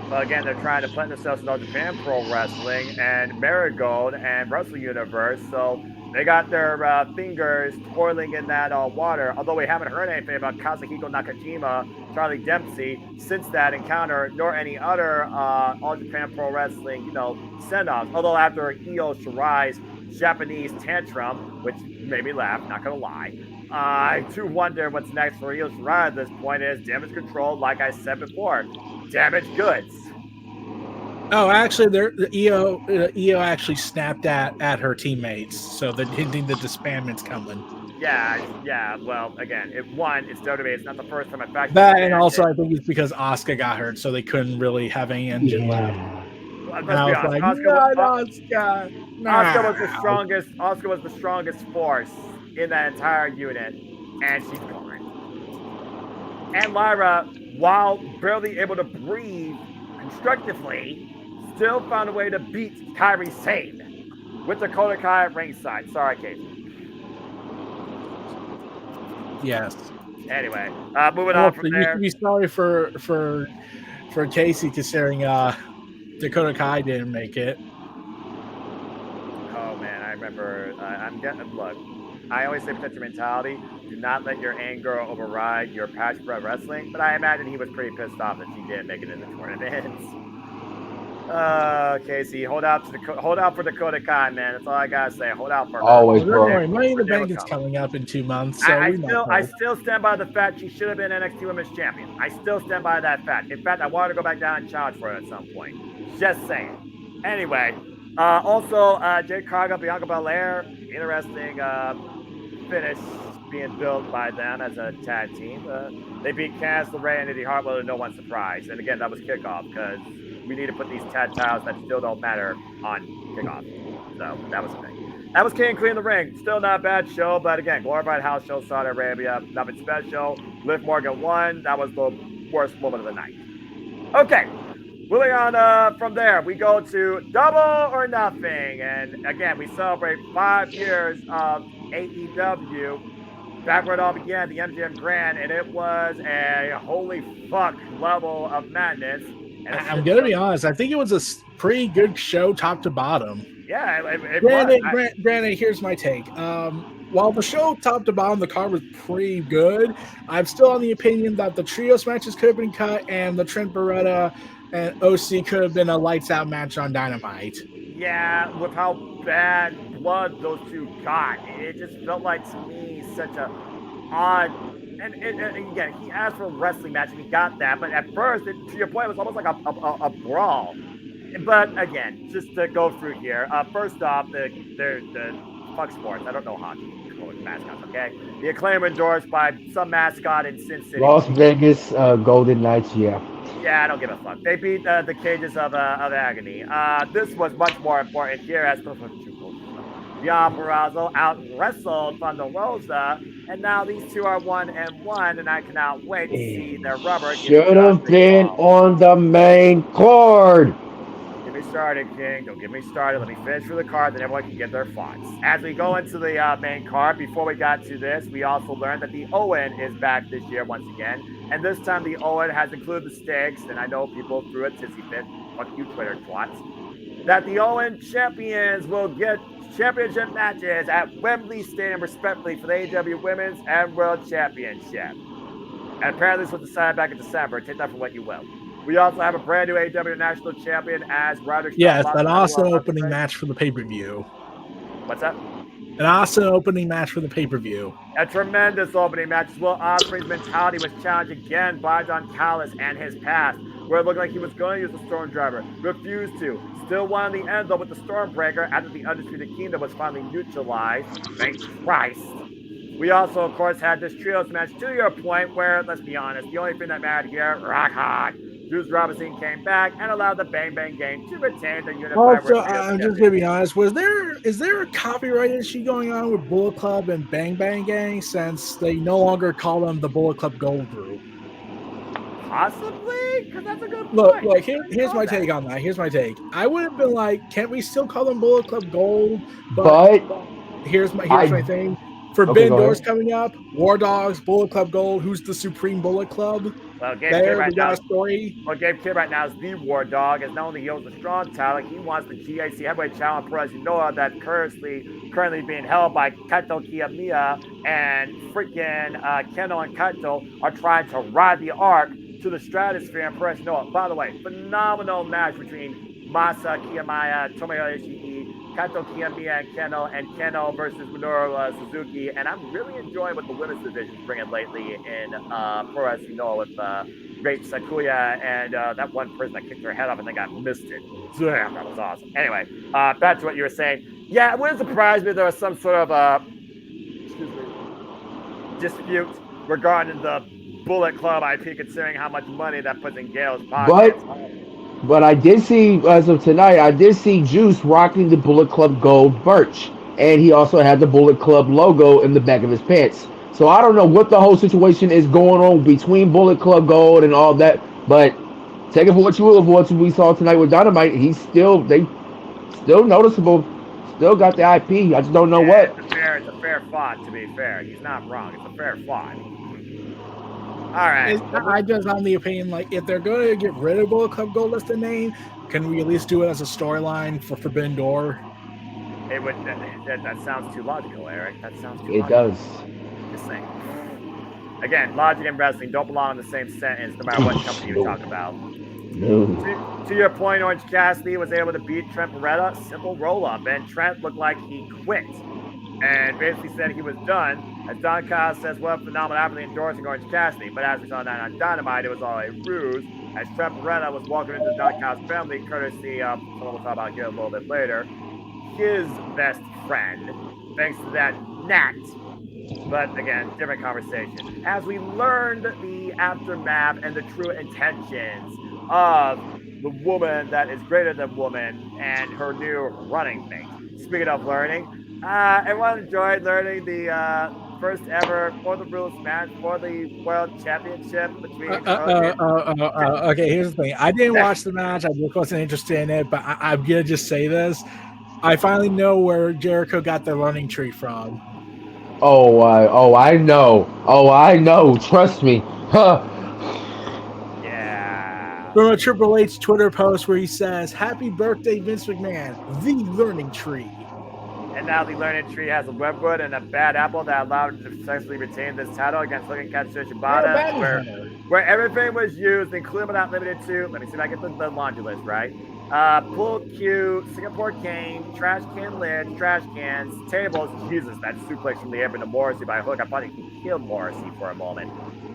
But again, they're trying to plant themselves in All Japan Pro Wrestling and Marigold and Wrestle Universe, so they got their fingers twirling in that water. Although we haven't heard anything about Kazuhiko Nakajima, Charlie Dempsey since that encounter, nor any other All Japan Pro Wrestling, send-offs. Although after Io Shirai's Japanese tantrum, which made me laugh, not gonna lie, I do wonder what's next for Io Shirai at this point. Is Damage Control, like I said before, damaged goods. Oh, actually, Io actually snapped at her teammates, so they're hinting that the disbandment's coming. Yeah. Well, again, it's WWE. It's not the first time I've factored that, and also I think it's because Asuka got hurt, so they couldn't really have any engine left. Let's be honest. Asuka was the strongest. Asuka was the strongest force in that entire unit, and she's gone. And Lyra, while barely able to breathe constructively, still found a way to beat Kairi Sane with Dakota Kai at ringside. Sorry, Casey. Yes. Anyway, moving on from there. You should be sorry for Casey, considering Dakota Kai didn't make it. Oh man, I remember. Look. I always say protect your mentality. Do not let your anger override your passion for wrestling. But I imagine he was pretty pissed off that she didn't make it in the tournaments. Casey, hold out for Dakota Kai, man. That's all I gotta say. Hold out for her. Always, bro. Money in the Bank is coming up in 2 months. So I still stand by the fact she should have been NXT Women's Champion. I still stand by that fact. In fact, I want her to go back down and challenge for it at some point. Just saying. Anyway, also Jade Cargill, Bianca Belair, interesting finish being built by them as a tag team. They beat Candice LeRae and Indy Hartwell to no one's surprise. And again, that was kickoff because we need to put these tag titles that still don't matter on kickoff. So that was the thing. That was King and Queen in the Ring. Still not a bad show, but again, glorified house show, Saudi Arabia, nothing special. Liv Morgan won. That was the worst moment of the night. Okay. Moving on from there, we go to Double or Nothing. And again, we celebrate 5 years of AEW. Back where it all began, the MGM Grand, and it was a holy fuck level of madness. And I'm going to be honest, I think it was a pretty good show top to bottom. Yeah, it was. Granted, here's my take. While the show top to bottom, the card was pretty good, I'm still on the opinion that the trios matches could have been cut, and the Trent Beretta and OC could have been a lights out match on Dynamite. Yeah, with how bad blood those two got, it just felt like to me such a odd. And again, he asked for a wrestling match and he got that, but at first, to your point, it was almost like a brawl. But again, just to go through here, first off, the fuck sports. I don't know hockey mascots, okay? The Acclaim endorsed by some mascot in Sin City. Las Vegas Golden Knights, yeah. Yeah, I don't give a fuck. They beat the Cages of Agony. This was much more important here as Gian Barrazzo out-wrestled Thunder Rosa, and now these two are 1-1, and I cannot wait to see their rubber get Should have exactly been involved. on the main card. Don't get me started, King. Don't get me started. Let me finish through the card, then everyone can get their thoughts. As we go into the main card, before we got to this, we also learned that the Owen is back this year once again. And this time the Owen has included the stakes, and I know people threw a tizzy fit. Fuck you, Twitter twats. That the Owen champions will get championship matches at Wembley Stadium, respectively, for the AEW Women's and World Championship. And apparently this was decided back in December. Take that for what you will. We also have a brand new AEW National Champion as Roderick Strong. Yes, an awesome opening match for the pay-per-view. What's that? An awesome opening match for the pay-per-view. A tremendous opening match as Will Ospreay's mentality was challenged again by Don Callis and his past, where it looked like he was going to use the Storm Driver, refused to. Still won in the end, though, with the Stormbreaker after the Undisputed Kingdom was finally neutralized. Thank Christ. We also, of course, had this trios match to your point where, let's be honest, the only thing that mattered here, rock hard. Juice Robinson came back and allowed the Bang Bang Gang to retain the unified. Also, I'm just gonna be honest. Is there a copyright issue going on with Bullet Club and Bang Bang Gang since they no longer call them the Bullet Club Gold Group? Possibly, because that's a good point. Look, here's my take on that. Here's my take. I would have been like, can't we still call them Bullet Club Gold? But here's my thing. Forbidden Doors coming up. War Dogs, Bullet Club Gold. Who's the Supreme Bullet Club? Well, Gabe Kidd right now is the War Dog, as not only he owns the strong talent, he wants the GAC heavyweight challenge for, as you know, that currently being held by Kaito Kiyomiya, and freaking Keno and Kaito are trying to ride the arc to the stratosphere and press Noah. By the way, phenomenal match between Masa Kiyomiya, Tomohiro Ishii, Kaito Kiyomiya, and Keno versus Minoru Suzuki. And I'm really enjoying what the women's division is bringing lately in pro as you know, with Great Sakuya and that one person that kicked her head off and then got missed it. Damn, that was awesome. Anyway, back to what you were saying. Yeah, it wouldn't surprise me if there was some sort of dispute regarding the Bullet Club IP, considering how much money that puts in Gail's pocket. But I did see, as of tonight, I did see Juice rocking the Bullet Club Gold merch. And he also had the Bullet Club logo in the back of his pants. So I don't know what the whole situation is going on between Bullet Club Gold and all that. But take it for what you will of what we saw tonight with Dynamite. They still noticeable. Still got the IP. I just don't know what. It's a fair fight, to be fair. He's not wrong. It's a fair fight. All right. I just on the opinion, like, if they're going to get rid of Bullet Club Gold as the name, can we at least do it as a storyline for Forbidden Door? It would. That sounds too logical, Eric. That sounds too logical. It does. Just saying. Again, logic and wrestling don't belong in the same sentence, no matter what company you talk about. No. To your point, Orange Cassidy was able to beat Trent Beretta. Simple roll-up, and Trent looked like he quit and basically said he was done. As Don Kyle says, well, phenomenal athlete endorsing Orange Cassidy. But as we saw that on Dynamite, it was all a ruse. As Trent Beretta was walking into Don Kyle's family, courtesy of, someone we'll talk about here a little bit later, his best friend, thanks to that Nat. But again, different conversation. As we learned the aftermath and the true intentions of the woman that is greater than woman and her new running mate. Speaking of learning, everyone enjoyed learning the first ever for the rules match for the World Championship between. Okay, here's the thing. I didn't watch the match. I just wasn't interested in it. But I'm gonna just say this: I finally know where Jericho got the running tree from. I know. Trust me. Huh. Yeah. From a Triple H Twitter post where he says, "Happy birthday, Vince McMahon, the learning tree." And now the learning tree has a webwood and a bad apple that allowed him to successfully retain this title against Looking Katsuya Shibata, where everything was used, including but not limited to, let me see if I get the laundry list right. Pool cue, Singapore cane, trash can lids, trash cans, tables. Jesus, that suplex from the apron to Morrissey by hook. I thought he killed Morrissey for a moment.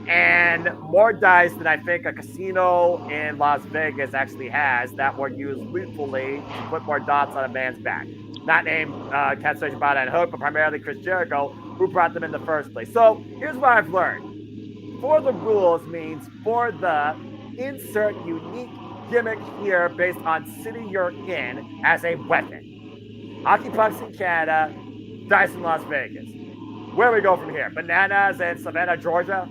And more dice than I think a casino in Las Vegas actually has that were used lethally to put more dots on a man's back. Not named Katsuya Shibata and Hook, but primarily Chris Jericho, who brought them in the first place. So here's what I've learned. For the rules means for the insert unique gimmick here based on city you're in as a weapon. Hockey Pucks in Canada, Dice in Las Vegas. Where do we go from here? Bananas in Savannah, Georgia?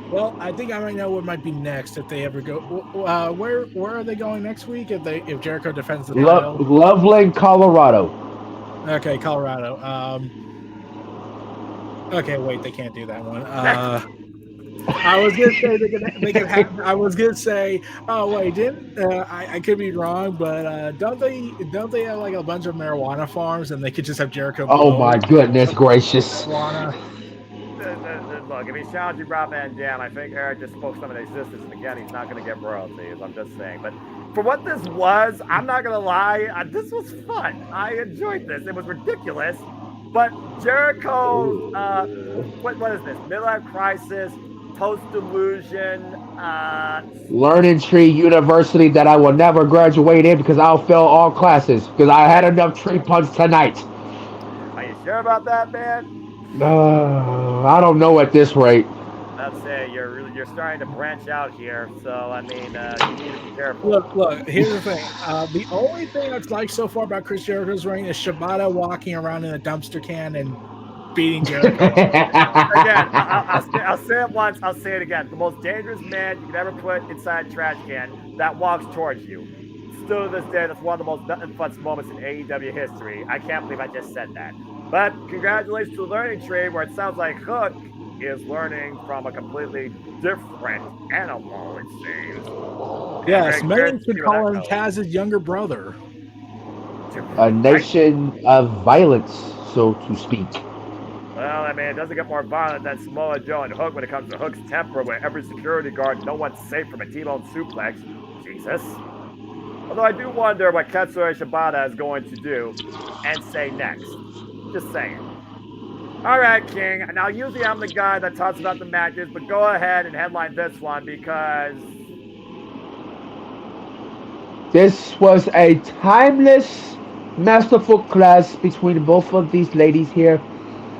Well, I think I might know what might be next if they ever go. Where are they going next week if Jericho defends the title? Loveland, Colorado. Okay, Colorado. Okay, wait, they can't do that one. I was gonna say they could have. I was gonna say, oh wait, didn't I could be wrong, but don't they have like a bunch of marijuana farms and they could just have Jericho? Oh my goodness gracious! Look, if he's challenging Rob Van Dam, I think Eric just spoke some of the existence, and again, he's not going to get royalties. I'm just saying. But for what this was, I'm not going to lie, this was fun. I enjoyed this. It was ridiculous, but Jericho, what is this? Midlife crisis, post-delusion, Learning Tree University that I will never graduate in because I'll fail all classes because I had enough tree punts tonight. Are you sure about that, man? I don't know at this rate. I'd say you're starting to branch out here, so I mean, you need to be careful. Look. Here's the thing. The only thing that's like so far about Chris Jericho's reign is Shibata walking around in a dumpster can and beating Jericho. Again, I'll say it once. I'll say it again. The most dangerous man you could ever put inside a trash can that walks towards you. Still to this day, that's one of the most nut and futz moments in AEW history. I can't believe I just said that. But congratulations to the Learning Tree, where it sounds like Hook is learning from a completely different animal, it seems. Yes, many could call him Taz's younger brother. A nation of violence, so to speak. Well, I mean, it doesn't get more violent than Samoa Joe and Hook when it comes to Hook's temper, where every security guard, no one's safe from a T-bone suplex. Jesus. Although I do wonder what Katsuyori Shibata is going to do and say next. Just saying. All right, King. Now, usually I'm the guy that talks about the matches, but go ahead and headline this one because this was a timeless, masterful clash between both of these ladies here.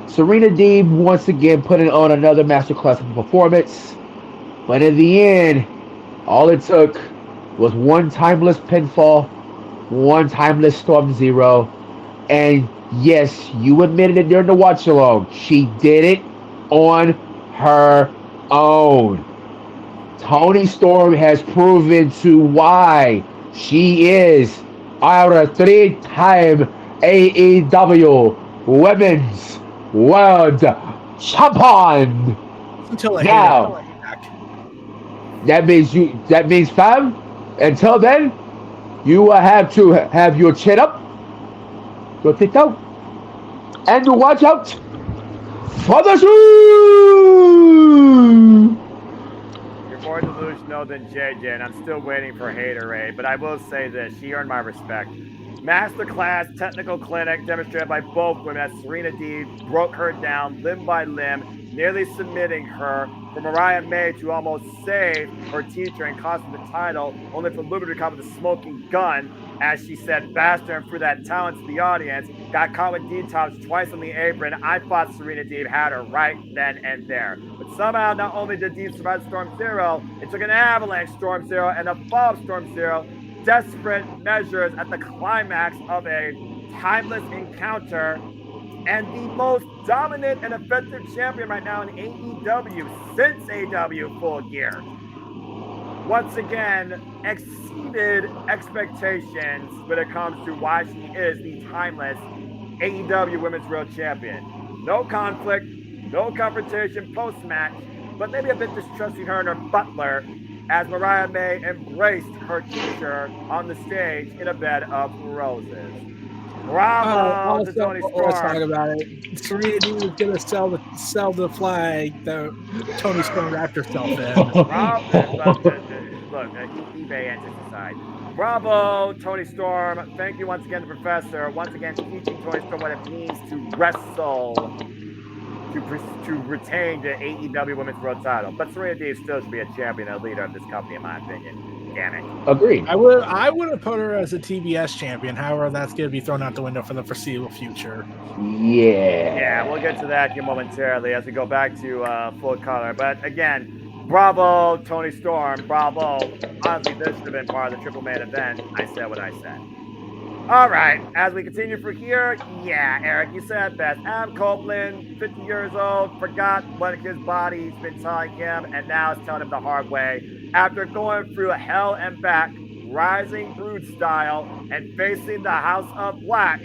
Serena Deeb once again putting on another masterclass of performance, but in the end, all it took was one timeless pinfall, one timeless Storm Zero, and yes, you admitted it during the watch along. She did it on her own. Toni Storm has proven to why she is our 3-time AEW Women's World Champion. Until now, that means fam, until then, you will have to have your chin up, your teeth out, and watch out for the shoe. You're more delusional than JJ, and I'm still waiting for Haterade, but I will say this, she earned my respect. Masterclass technical clinic demonstrated by both women as Serena Deeb broke her down limb by limb, nearly submitting her, for Mariah May to almost save her teacher and cost her the title, only for Liberty to come with a smoking gun, as she said, Bastard and threw that talent to the audience, got caught with D-tops twice on the apron. I thought Serena Deeb had her right then and there. But somehow, not only did Deeb survive Storm Zero, it took an avalanche Storm Zero and a fall of Storm Zero, desperate measures at the climax of a timeless encounter, and the most dominant and effective champion right now in AEW since AEW Full Gear. Once again, exceeded expectations when it comes to why she is the timeless AEW Women's World Champion. No conflict, no confrontation post-match, but maybe a bit distrusting her and her butler, as Mariah May embraced her teacher on the stage in a bed of roses. Bravo to Toni Storm. Let's talk about it. Serena Deeb was going to sell the flag that Toni Storm wrapped herself in. Look, eBay answers aside. Bravo, Toni Storm. Thank you once again, the professor. Once again, teaching Toni Storm what it means to wrestle, to retain the AEW Women's World Title. But Serena Deeb still should be a champion and a leader of this company, in my opinion. Damn it. Agreed. I would have put her as a TBS champion. However, that's going to be thrown out the window for the foreseeable future. Yeah, we'll get to that here momentarily as we go back to Full Color. But again, bravo, Toni Storm. Bravo. Honestly, this should have been part of the triple main event. I said what I said. All right, as we continue from here, yeah, Eric, you said best. Adam Copeland, 50 years old, forgot what his body's been telling him, and now it's telling him the hard way. After going through hell and back, rising brood style, and facing the House of Black,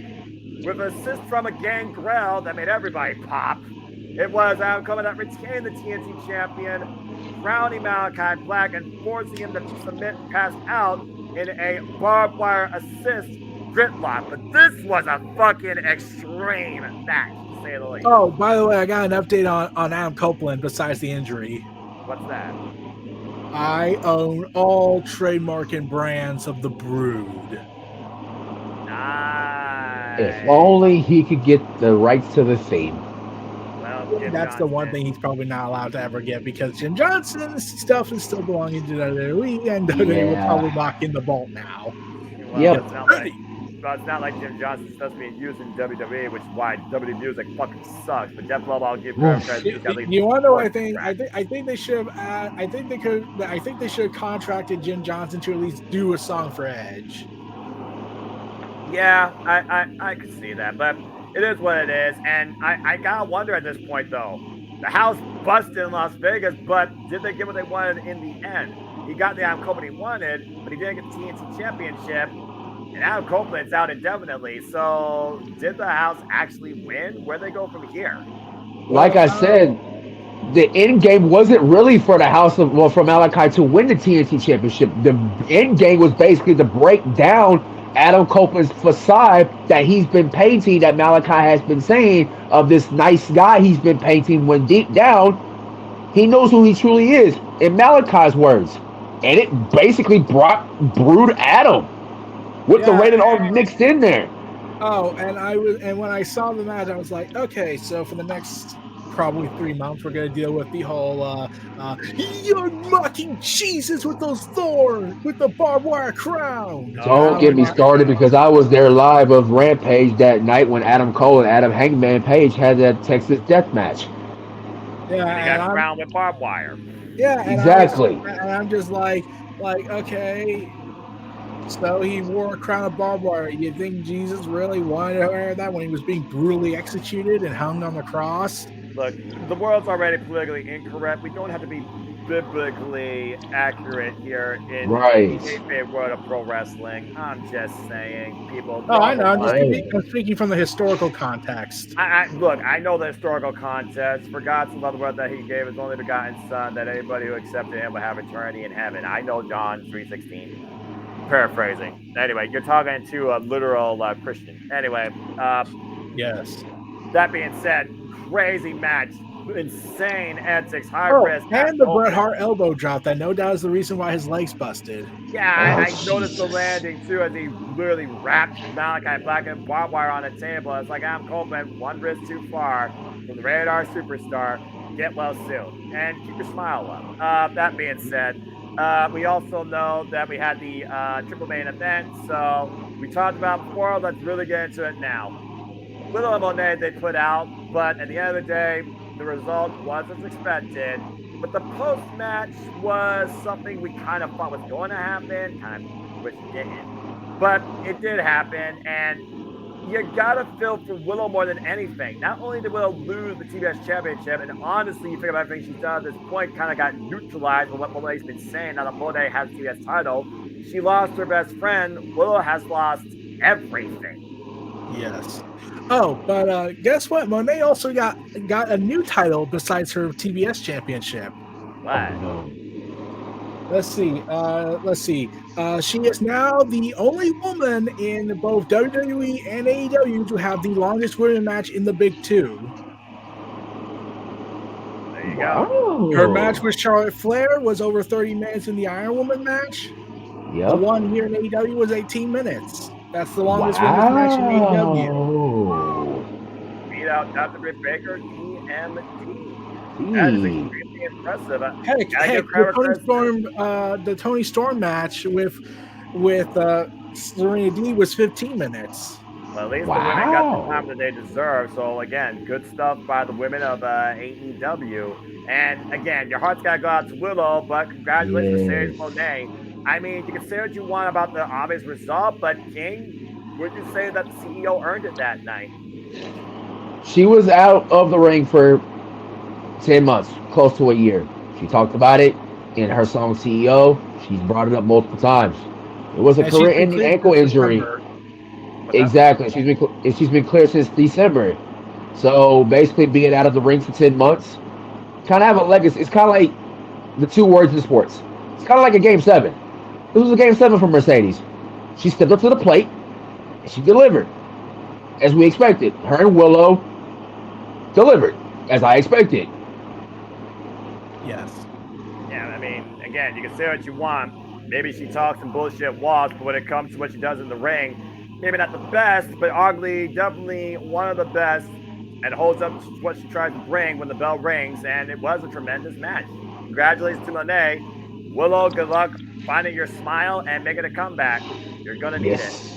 with assist from a Gangrel that made everybody pop, it was Adam Copeland that retained the TNT champion, crowning Malachi Black and forcing him to submit pass out in a barbed wire assist gridlock. But this was a fucking extreme match, to say the least. Oh, by the way, I got an update on Adam Copeland besides the injury. What's that? I own all trademark and brands of the Brood. Nice. If only he could get the rights to the theme. Well, Jim That's the one Johnson. thing he's probably not allowed to ever get because Jim Johnson's stuff is still belonging to WWE, and WWE will Yeah. probably lock in the vault now. Well, Yep. it's not like Jim Johnson's stuff's being used in WWE, which is why WWE music fucking sucks. But Def Level, I'll give her credit. You want to know what I think? I think they should have. I think they should have contracted Jim Johnson to at least do a song for Edge. Yeah, I could see that, but it is what it is. And I gotta wonder at this point, though. The house busted in Las Vegas, but did they get what they wanted in the end? He got the Adam Copeland he wanted, but he didn't get the TNT Championship. And Adam Copeland's out indefinitely. So did the house actually win? Where they go from here? Like I said, the end game wasn't really for the for Malachi to win the TNT championship. The end game was basically to break down Adam Copeland's facade that he's been painting, that Malachi has been saying, of this nice guy he's been painting, when deep down he knows who he truly is, in Malachi's words. And it basically brought Brood Adam with the rated R mixed in there. Oh, and when I saw the match, I was like, okay, so for the next probably 3 months, we're gonna deal with the whole you're mocking Jesus with those thorns, with the barbed wire crown. Don't get me started, because I was there live of Rampage that night when Adam Cole and Adam Hangman Page had that Texas death match. Yeah, They got crowned with barbed wire. Yeah, and exactly. I'm just like okay. So he wore a crown of barbed wire. You think Jesus really wanted to wear that when he was being brutally executed and hung on the cross? Look, the world's already politically incorrect. We don't have to be biblically accurate here in the world of pro wrestling. I'm just saying, people. Oh, I know. I'm speaking from the historical context. Look, I know the historical context. For God so loved the world that He gave His only begotten Son, that anybody who accepted Him will have eternity in heaven. I know John 3:16. Paraphrasing. Anyway, you're talking to a literal Christian. Anyway, yes. That being said, crazy match, insane antics, high risk. And the Bret Hart elbow drop that no doubt is the reason why his legs busted. Yeah, I noticed the landing too, as he literally wrapped Malachi Black and barbed wire on the table. It's like Adam Copeland, one wrist too far from the Rated R superstar. Get well soon and keep your smile up. That being said, we also know that we had the triple main event, so we talked about before. Let's really get into it now. Little of Monet they put out, but at the end of the day, the result was as expected. But the post-match was something we kind of thought was going to happen, kind of wish it didn't. But it did happen, and you gotta feel for Willow more than anything. Not only did Willow lose the TBS Championship, and honestly, you think about everything she's done at this point, kind of got neutralized with what Monet's been saying. Now that Monet has the TBS title, she lost her best friend. Willow has lost everything. Yes. Oh, but guess what? Monet also got a new title besides her TBS Championship. What? Let's see. She is now the only woman in both WWE and AEW to have the longest women match in the Big Two. There you go. Her match with Charlotte Flair was over 30 minutes in the Iron Woman match. Yep. The one here in AEW was 18 minutes. That's the longest women's match in AEW. Beat out Dr. Britt Baker, TMT. That is extremely impressive. Heck, the Tony Storm match with Serena D was 15 minutes. Well, at least the women got the time that they deserve. So again, good stuff by the women of AEW. And again, your heart's got to go out to Willow, but congratulations to Sage Monet. I mean, you can say what you want about the obvious result, but King, would you say that the CEO earned it that night? She was out of the ring for 10 months, close to a year. She talked about it in her song CEO. She's brought it up multiple times. It was a career-ending ankle injury. Exactly. She's been clear since December. So basically, being out of the ring for 10 months, kind of have a legacy. It's kind of like the two words in sports. It's kind of like a Game 7. This was a Game 7 for Mercedes. She stepped up to the plate, and she delivered, as we expected. Her and Willow delivered, as I expected. Yes. Yeah, I mean, again, you can say what you want. Maybe she talks some bullshit walks, but when it comes to what she does in the ring, maybe not the best, but arguably definitely one of the best, and holds up to what she tries to bring when the bell rings, and it was a tremendous match. Congratulations to Monet. Willow, good luck finding your smile and making a comeback. You're going to need it.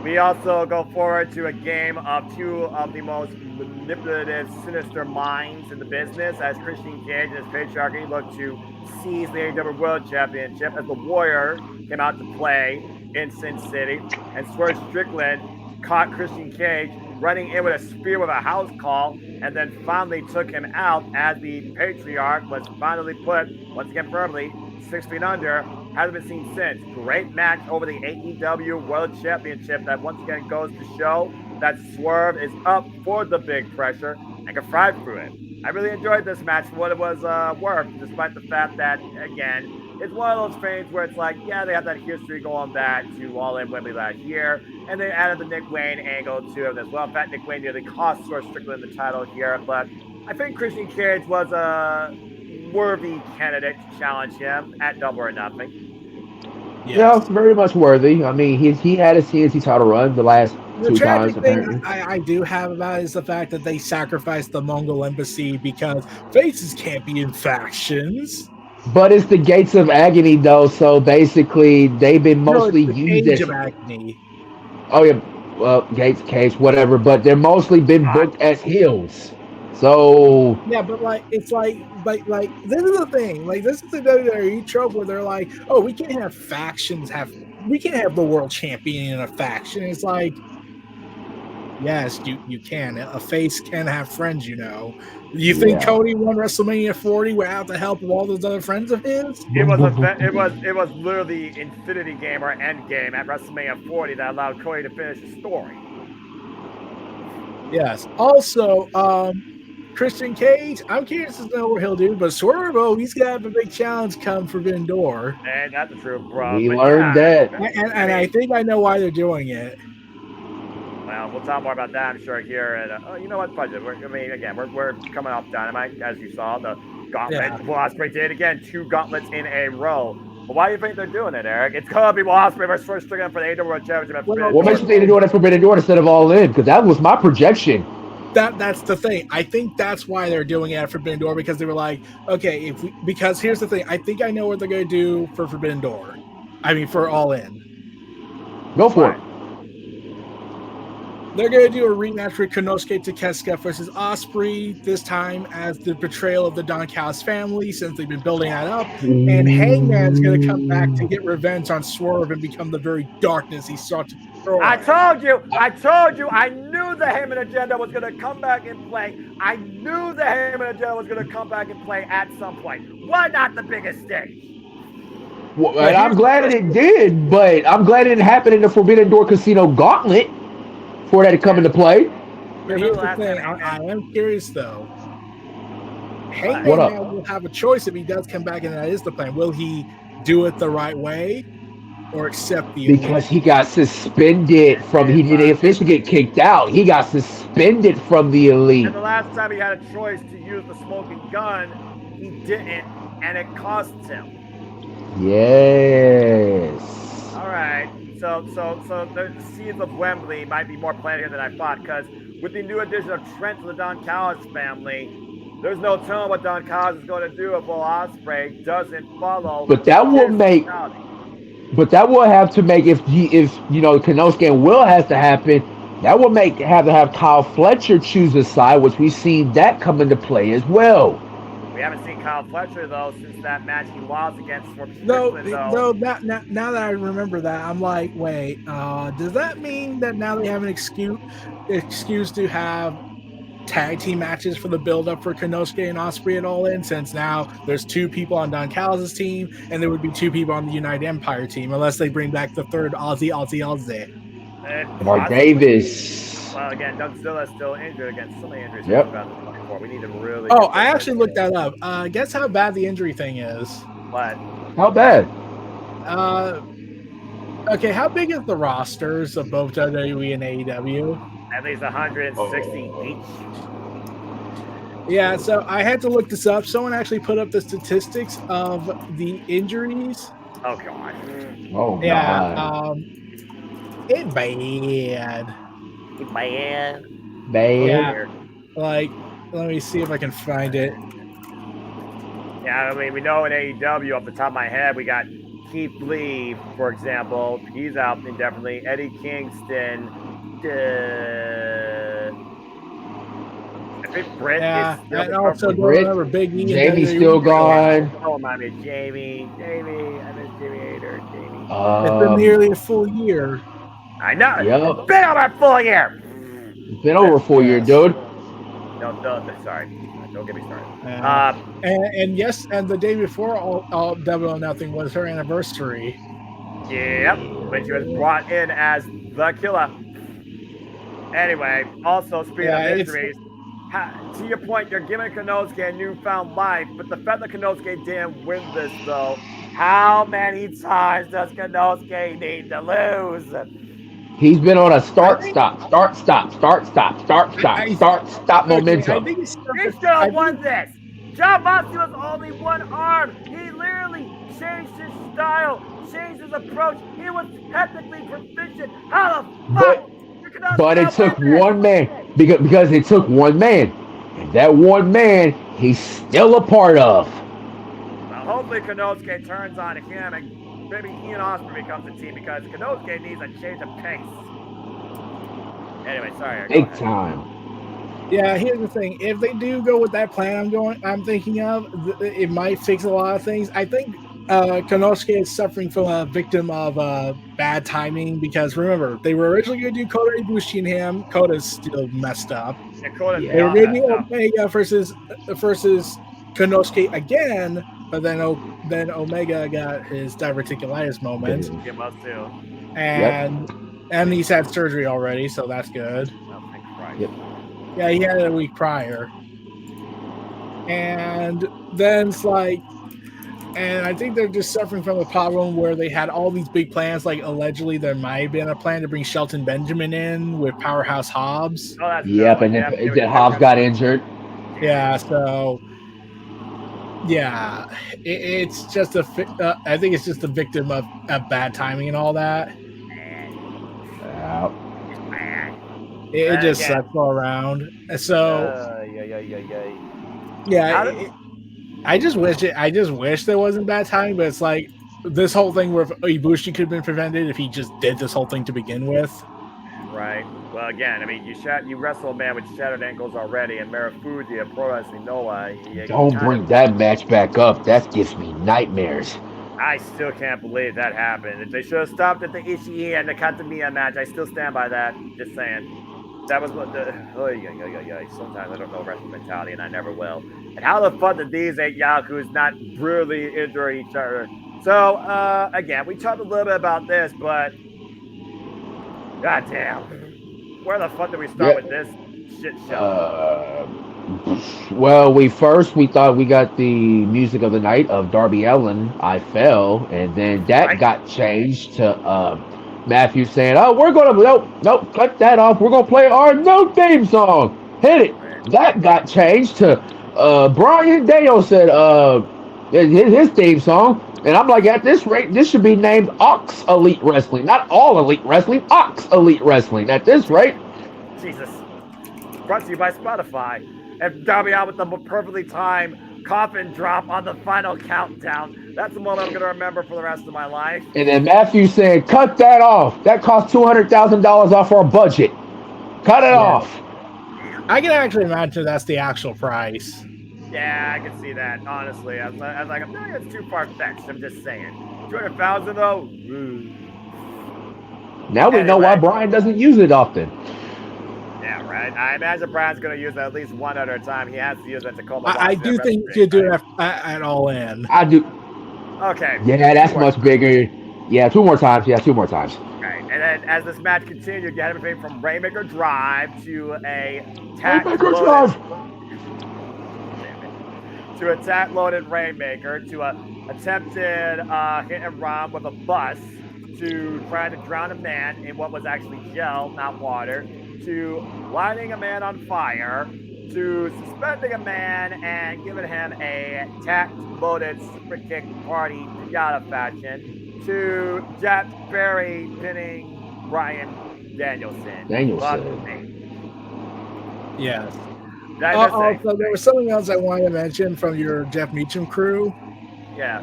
We also go forward to a game of two of the most manipulative, sinister minds in the business as Christian Cage and his patriarchy look to seize the AEW World Championship as the Warrior came out to play in Sin City, and Swerve Strickland caught Christian Cage running in with a spear with a house call, and then finally took him out as the Patriarch was finally put, once again firmly, 6 feet under. Hasn't been seen since. Great match over the AEW World Championship that once again goes to show that Swerve is up for the big pressure and can fry through it. I really enjoyed this match for what it was worth, despite the fact that, again, it's one of those things where it's like, yeah, they have that history going back to All In Wembly last year, and they added the Nick Wayne angle to it as well. In fact, Nick Wayne nearly cost Swerve Strickland the title here, but I think Christian Cage was a worthy candidate to challenge him at Double or Nothing. Yes. Yeah, very much worthy. I mean, he had a CNC title run the last two times. Thing I do have about it is the fact that they sacrificed the Mongol embassy because faces can't be in factions. But it's the Gates of Agony, though. So basically, they've been mostly used as agony. Oh yeah, well, Gates, Cage, whatever. But they're mostly been booked as heels. So yeah, but it's like this is the thing. Like, this is the WWE trope where they're like, oh, we can't have factions. We can't have the world champion in a faction. It's like, yes, you can. A face can have friends, you know. You think Cody won WrestleMania 40 without the help of all those other friends of his? It was literally Infinity Game or End Game at WrestleMania 40 that allowed Cody to finish the story. Yes. Also, Christian Cage, I'm curious to know what he'll do, but Swerve, he's gonna have a big challenge come for Forbidden Door. And that's the truth, bro. We learned that. And I think I know why they're doing it. Well, we'll talk more about that, I'm sure, here. And you know what, Budget? We're coming off Dynamite, as you saw. The gauntlet. Yeah. Will Ospreay did again, 2 gauntlets in a row. But why do you think they're doing it, Eric? It's gonna be Will Ospreay versus Swerve Strickland for the AEW World Championship. What makes you think they're doing it Forbidden Door instead of All In? Because that was my projection. That's the thing. I think that's why they're doing it at Forbidden Door, because they were like, okay, because here's the thing. I think I know what they're going to do for Forbidden Door. I mean, for All In. Go for it. They're going to do a rematch with Konosuke Takeshita versus Ospreay, this time as the betrayal of the Don Callis family, since they've been building that up. And Hangman's going to come back to get revenge on Swerve and become the very darkness he sought to destroy. I told you. I knew the Heyman agenda was going to come back in play. I knew the Heyman agenda was going to come back in play at some point. Why not the biggest stage? Well, and I'm glad it did, but I'm glad it didn't happen in the Forbidden Door Casino Gauntlet for that to come into play. But here's the thing. I am curious, though. Hangman now will have a choice if he does come back, and that is the plan. Will he do it the right way or accept the elite? Because he got suspended from, he didn't officially get kicked out. He got suspended from the elite. And the last time he had a choice to use the smoking gun, he didn't, and it cost him. Yes. All right. So the seeds of Wembly might be more planned here than I thought, because with the new addition of Trent to the Don Callis family, there's no telling what Don Callis is going to do if Will Ospreay doesn't follow. But that will make. But that will have to make if Konosuke and Will has to happen. That will have to have Kyle Fletcher choose a side, which we've seen that come into play as well. We haven't seen Kyle Fletcher though since that match he lost against Strickland. No, now that I remember that, I'm like, wait, does that mean that now they have an excuse to have tag team matches for the build up for Konosuke and Ospreay and All In, since now there's 2 people on Don Callis' team and there would be 2 people on the United Empire team, unless they bring back the third Aussie. Mark Davis. Well, again, Doug Zilla's still injured. Again, so many injuries. Yep. We need to really. Oh, I actually looked that up. Guess how bad the injury thing is? What? How bad? Okay, how big is the rosters of both WWE and AEW? At least 160 each. Yeah, so I had to look this up. Someone actually put up the statistics of the injuries. Oh god. Oh yeah, god. It's bad. Bad. Yeah, like, let me see if I can find it. Yeah, I mean, we know in AEW, off the top of my head, we got Keith Lee, for example. He's out indefinitely. Eddie Kingston. I think Britt is still and also Britt, remember Big E. Jamie's still gone. Oh, my man, Jamie. I miss Jamie Hader. Jamie. It's been nearly a full year. I know. Yep. It's been over a full year. It's been over a full year, dude. No, sorry. Don't get me started. And yes, and the day before all Double or Nothing was her anniversary. Yep, when she was brought in as the killer. Anyway, also speaking of injuries, to your point, you're giving Konosuke a newfound life, but the fact that Konosuke didn't win this, though, how many times does Konosuke need to lose? He's been on a start stop momentum. He should have won this. John Moxley was only one arm. He literally changed his style, changed his approach. He was technically proficient. How the fuck? But it took one man, because it took one man. And that one man, he's still a part of. Well, hopefully Konosuke turns on him and maybe he and Ospreay becomes a team, because Konosuke needs a change of pace. Anyway, sorry. Big time. Yeah, here's the thing. If they do go with that plan I'm thinking of, it might fix a lot of things. I think Konosuke is suffering from a victim of bad timing, because remember, they were originally going to do Kota Ibushi and him. Kota's still messed up. They were going to do Omega versus Konosuke again, but then Omega got his diverticulitis moment. He must too. And he's had surgery already, so that's good. Oh, thank Christ. Yep. Yeah, he had it a week prior. And then it's like, and I think they're just suffering from a problem where they had all these big plans. Like, allegedly, there might have been a plan to bring Shelton Benjamin in with Powerhouse Hobbs. Oh, that's yep, and then Hobbs got injured. Yeah, so yeah, it's just I think it's just a victim of bad timing and all that. It just sucks all around. So yeah. I just wish there wasn't bad timing, but it's like this whole thing where Ibushi could have been prevented if he just did this whole thing to begin with. Right. Well, again, I mean, you wrestle a man with shattered ankles already, and Marufuji, a Pro Wrestling Noah. Don't bring that match back up. That gives me nightmares. I still can't believe that happened. They should have stopped at the Ishii and the Katamiya match. I still stand by that. Just saying. That was what the. Sometimes I don't know wrestling mentality, and I never will. And how the fuck did these 8 Yaku's not brutally injure each other? So, again, we talked a little bit about this, but. Goddamn. Where the fuck did we start with this shit show? Well, we thought we got the music of the night of Darby Allin, I Fell, and then that got changed to Matthew saying, "Oh, we're gonna nope, cut that off. We're gonna play our no theme song. Hit it." That got changed to Brian Dale said his theme song, and I'm like, at this rate, this should be named Ox Elite Wrestling, not All Elite Wrestling, Ox Elite Wrestling. At this rate, Jesus. Brought to you by Spotify. And Darby out with the perfectly timed coffin drop on the final countdown. That's the one I'm going to remember for the rest of my life. And then Matthew said, cut that off. That cost $200,000 off our budget. Cut it off. I can actually imagine that's the actual price. Yeah, I can see that. Honestly, I was like, I'm thinking it's too far fetched. I'm just saying. 200,000 though. Ooh. Now we know why Brian doesn't use it often. Yeah, right. I imagine Brian's going to use it at least one other time. He has to use it to call the. I do think you could do it at All In. I do. Okay. Yeah, that's much bigger. Yeah, 2 more times. Yeah, 2 more times. Okay. And then as this match continued, you had everything from Rainmaker Drive to a attack-loaded Rainmaker to a attempted hit and run with a bus to trying to drown a man in what was actually gel, not water, to lighting a man on fire, to suspending a man and giving him a tack-loaded super kick party pinata fashion, to Jack Berry pinning Bryan Danielson. Yes. Also, there was something else I wanted to mention from your Jeff Meacham crew. Yeah.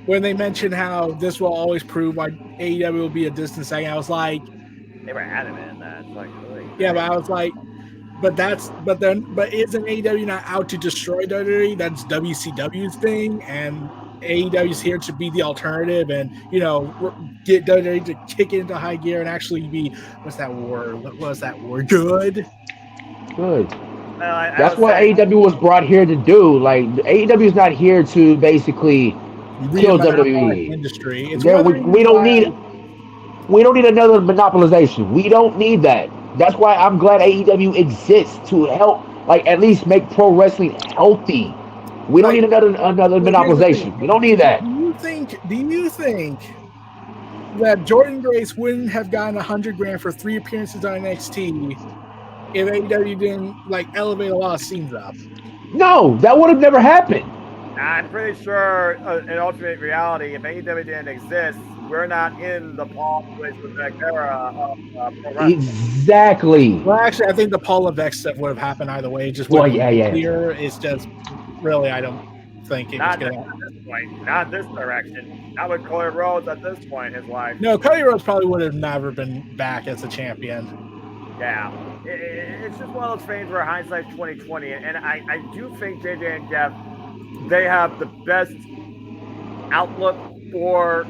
When they mentioned how this will always prove why AEW will be a distant second, I was like, they were adamant in that. It's like, really? Yeah, but I was like, but isn't AEW not out to destroy WWE? That's WCW's thing, and AEW's here to be the alternative, and get WWE to kick it into high gear and actually be what's that word? Good. That's what AEW was brought here to do. Like AEW is not here to basically kill WWE industry. We don't need another monopolization. We don't need that. That's why I'm glad AEW exists to help, like at least make pro wrestling healthy. We don't need another monopolization. We don't need that. Do you think that Jordan Grace wouldn't have gotten $100,000 for 3 appearances on NXT if AEW didn't elevate a lot of scenes up? No, that would have never happened. I'm pretty sure in alternate reality, if AEW didn't exist, we're not in the Paul with that era of pro wrestling. Exactly. Well, actually, I think the Paul Levesque stuff would have happened either way. Just clear. It's just really, I don't think it was going to happen. At this point, not this direction. Not with Cody Rhodes at this point in his life. No, Cody Rhodes probably would have never been back as a champion. Yeah, it's just one of those things where hindsight's 20/20, and I do think JJ and Jeff, they have the best outlook for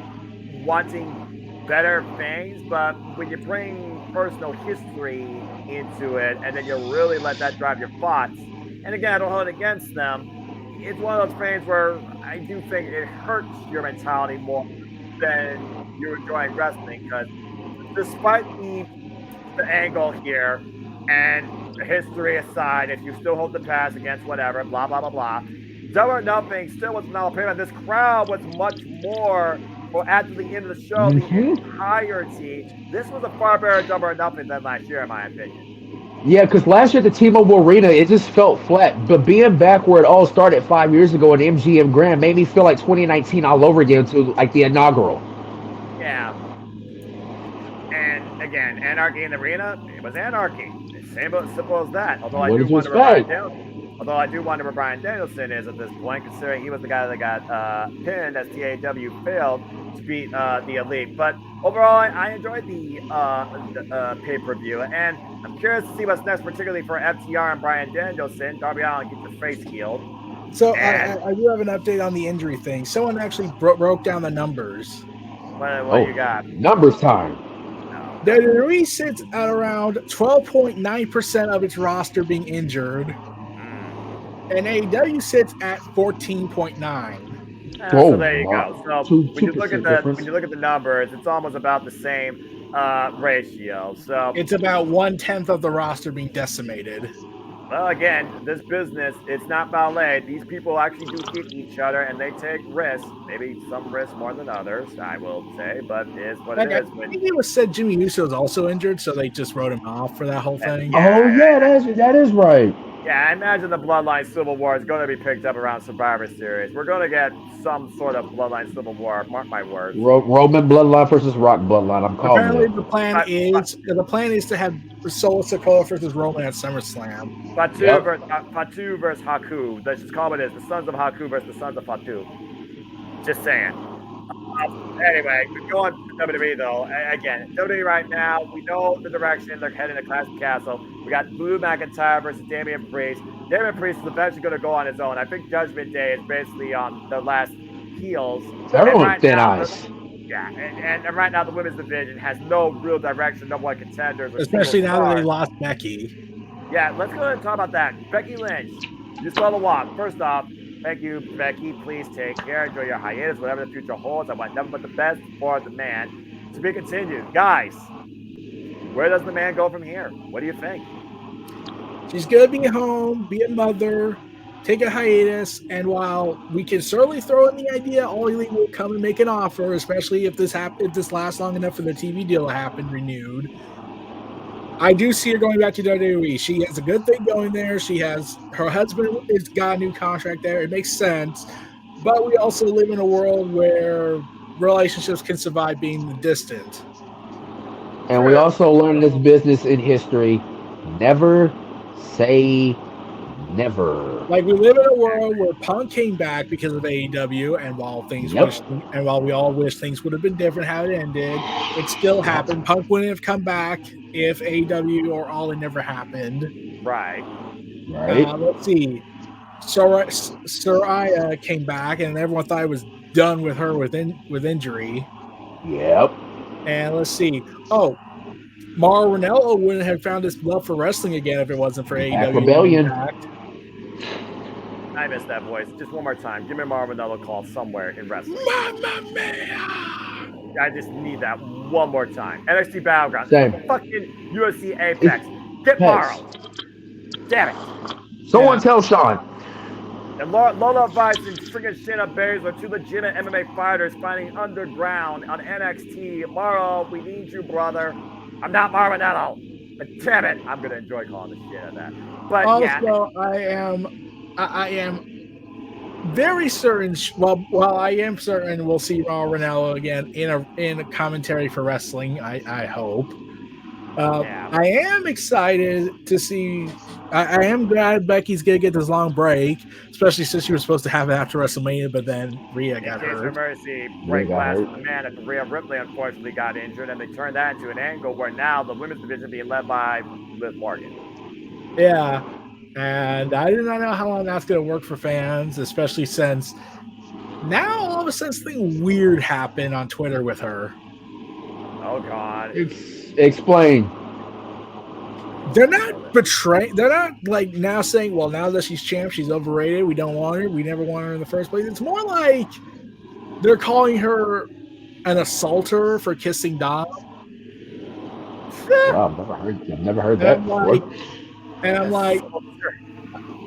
wanting better things, but when you bring personal history into it and then you really let that drive your thoughts, and again, I don't hold it against them, it's one of those things where I do think it hurts your mentality more than you're enjoying wrestling, because despite the angle here and the history aside, if you still hold the past against whatever, blah, blah, blah, blah, Double or Nothing still was not a This crowd was much more, or at the end of the show, the entirety. This was a far better Double or Nothing than last year, in my opinion. Yeah, because last year at the T-Mobile Arena, it just felt flat. But being back where it all started 5 years ago in MGM Grand made me feel like 2019 all over again, to like the inaugural. Yeah. And again, Anarchy in the Arena, it was anarchy. Simple as that. Although I do wonder where Bryan Danielson is at this point, considering he was the guy that got pinned as TAW failed to beat the Elite. But overall, I enjoyed the pay-per-view, and I'm curious to see what's next, particularly for FTR and Bryan Danielson. Darby Allin gets the face healed. So I do have an update on the injury thing. Someone actually broke down the numbers. What you got? Numbers time. WWE sits at around 12.9% of its roster being injured, and AEW sits at 14.9%. So there you go. So when you look at the numbers, it's almost about the same ratio. So it's about 1/10 of the roster being decimated. Well, again, this business, it's not ballet. These people actually do hit each other, and they take risks. Maybe some risks more than others, I will say, but it is what it is. I think it was said Jimmy Uso is also injured, so they just wrote him off for that whole thing. That is right. Yeah, I imagine the Bloodline Civil War is going to be picked up around Survivor Series. We're going to get some sort of Bloodline Civil War, mark my words. Roman Bloodline versus Rock Bloodline. I'm calling Apparently it. The plan is to have Solo Sikoa versus Roman at SummerSlam. Fatu versus Haku. That's just call it what it is. The Sons of Haku versus the Sons of Fatu. Just saying. Anyway, going to WWE though. Again, WWE right now, we know the direction they're heading to Clash of Castle. We got Drew McIntyre versus Damian Priest. Damon Priest is eventually going to go on his own. I think Judgment Day is basically the last heels. They're on right thin now, ice. And right now the women's division has no real direction, no more contenders. Especially now that they lost Becky. Yeah, let's go ahead and talk about that. Becky Lynch, you saw the walk. First off, thank you, Becky. Please take care. Enjoy your hiatus, whatever the future holds. I want nothing but the best for the man. To be continued. Guys, where does the man go from here? What do you think? She's going to be home, be a mother, take a hiatus, and while we can certainly throw in the idea All Elite will come and make an offer, especially if this lasts long enough for the TV deal to happen renewed, I do see her going back to WWE. She has a good thing going there. Her husband has got a new contract there. It makes sense. But we also live in a world where relationships can survive being distant. And we also learned this business in history. Never say never. Like, we live in a world where Punk came back because of AEW, and while we all wish things would have been different how it ended, it still happened. Punk wouldn't have come back if AEW or All In never happened. Right. Let's see. Soraya came back, and everyone thought it was done with her with injury. Yep. And let's see. Oh, Mauro Ranallo wouldn't have found his love for wrestling again if it wasn't for AEW. Rebellion. I missed that voice. Just one more time. Give me a Mauro Ranallo call somewhere in wrestling. Mamma mia! I just need that one more time. NXT Battleground. Same. Fucking UFC Apex. Get Mauro. Damn it. Someone tell Sean. And Lola Vice and freaking Shayna Baszler, two legitimate MMA fighters fighting underground on NXT. Mauro, we need you, brother. I'm not Mauro Ranallo, but damn it, I'm gonna enjoy calling the shit out of that. But also, I am very certain. Well, I am certain we'll see Mauro Ranallo again in a commentary for wrestling. I hope. I am excited to see. I am glad Becky's gonna get this long break, especially since she was supposed to have it after WrestleMania, but then Rhea got hurt. Mercy, break glass with the man at Rhea Ripley unfortunately got injured, and they turned that into an angle where now the women's division being led by Liv Morgan. Yeah, and I do not know how long that's gonna work for fans, especially since now all of a sudden something weird happened on Twitter with her. Oh God! Explain. They're not betraying. They're not like now saying, well, now that she's champ, she's overrated. We don't want her. We never wanted her in the first place. It's more like they're calling her an assaulter for kissing Dom. Wow, I've never heard that before. And I'm like,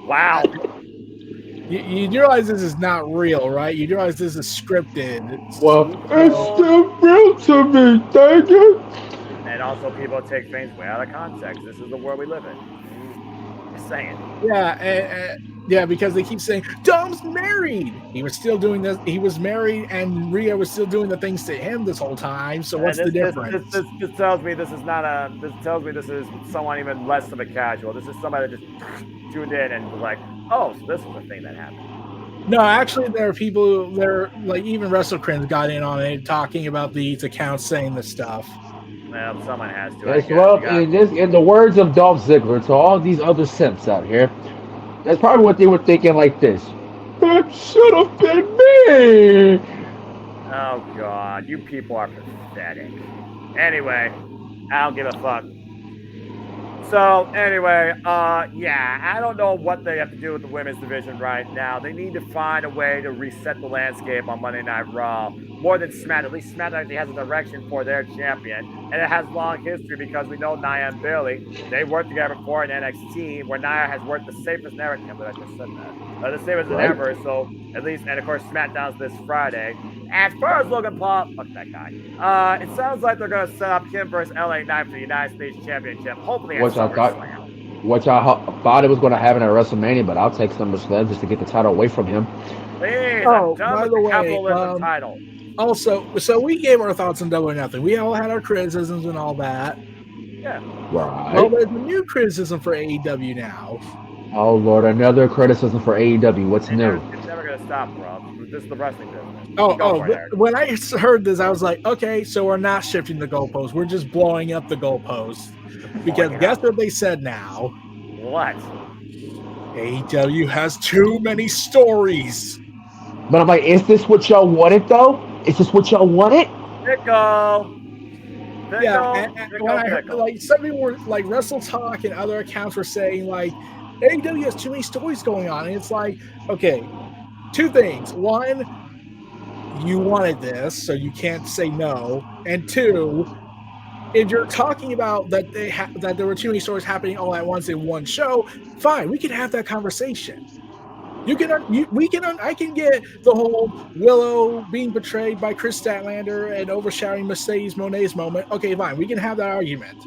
wow. You realize this is not real, right? You realize this is scripted. It's still real to me, thank you. And also, people take things way out of context. This is the world we live in. Just saying. Yeah, because they keep saying Dom's married. He was still doing this. He was married, and Rhea was still doing the things to him this whole time. So what's the difference? This tells me this is not a. This tells me this is someone even less of a casual. This is somebody that just tuned in and was like, oh, so this is the thing that happened. No, actually, there are people. There, like even WrestleCrins got in on it, talking about these accounts saying this stuff. Well, someone has to. Yes, well, in the words of Dolph Ziggler, to all these other simps out here, that's probably what they were thinking like this. That should have been me! Oh, God. You people are pathetic. Anyway, I don't give a fuck. So, anyway, I don't know what they have to do with the women's division right now. They need to find a way to reset the landscape on Monday Night Raw. More than SmackDown. At least SmackDown actually has a direction for their champion. And it has long history because we know Nia and Bayley, they worked together before in NXT, where Nia has worked the safest ever. I can't believe I just said that. The safest than ever. So, at least, and of course, SmackDown's this Friday. As far as Logan Paul, fuck that guy. It sounds like they're going to set up Kim versus LA Knight for the United States Championship. Hopefully, which I thought it was going to happen at WrestleMania, but I'll take SummerSlam just to get the title away from him. Please, oh, I'm done by with the way, capitalism title. Also, so we gave our thoughts on Double or Nothing. We all had our criticisms and all that. Yeah. Right. Well, there's a new criticism for AEW now. Oh, Lord, another criticism for AEW. What's new? It's never going to stop, bro. This is the wrestling business. When I heard this, I was like, okay, so we're not shifting the goalposts. We're just blowing up the goalposts. Because guess what they said now? What? AEW has too many stories. But I'm like, is this what y'all wanted though? Is this what y'all wanted? Pickle. Yeah, Pickle. and when I heard, Pickle. like, some people were like, Wrestle Talk and other accounts were saying like AEW has too many stories going on, and it's like, okay, two things: one, you wanted this, so you can't say no, and two, if you're talking about that that there were too many stories happening all at once in one show, fine, we can have that conversation. You can, I can get the whole Willow being betrayed by Chris Statlander and overshadowing Mercedes Monet's moment. Okay, fine, we can have that argument.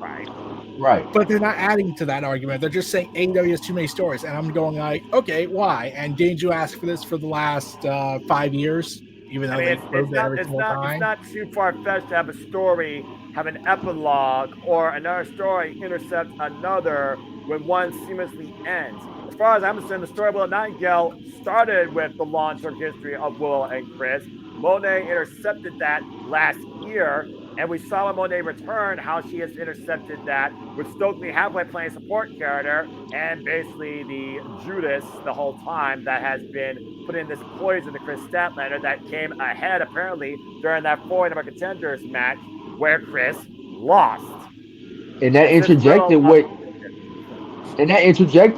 Right. Right. But they're not adding to that argument. They're just saying AEW has too many stories, and I'm going like, okay, why? And didn't you ask for this for the last 5 years? Even though they proved it every single time. It's not too far fetched to have a story have an epilogue or another story intercept another when one seamlessly ends. As far as I'm concerned, the story of Willow Nightingale started with the launch or history of Willow and Chris. Monet intercepted that last year, and we saw when Monet returned how she has intercepted that with Stokely halfway playing support character and basically the Judas the whole time that has been put in this poison to Chris Statlander that came ahead apparently during that 4-number contenders match where Chris lost. And that interjected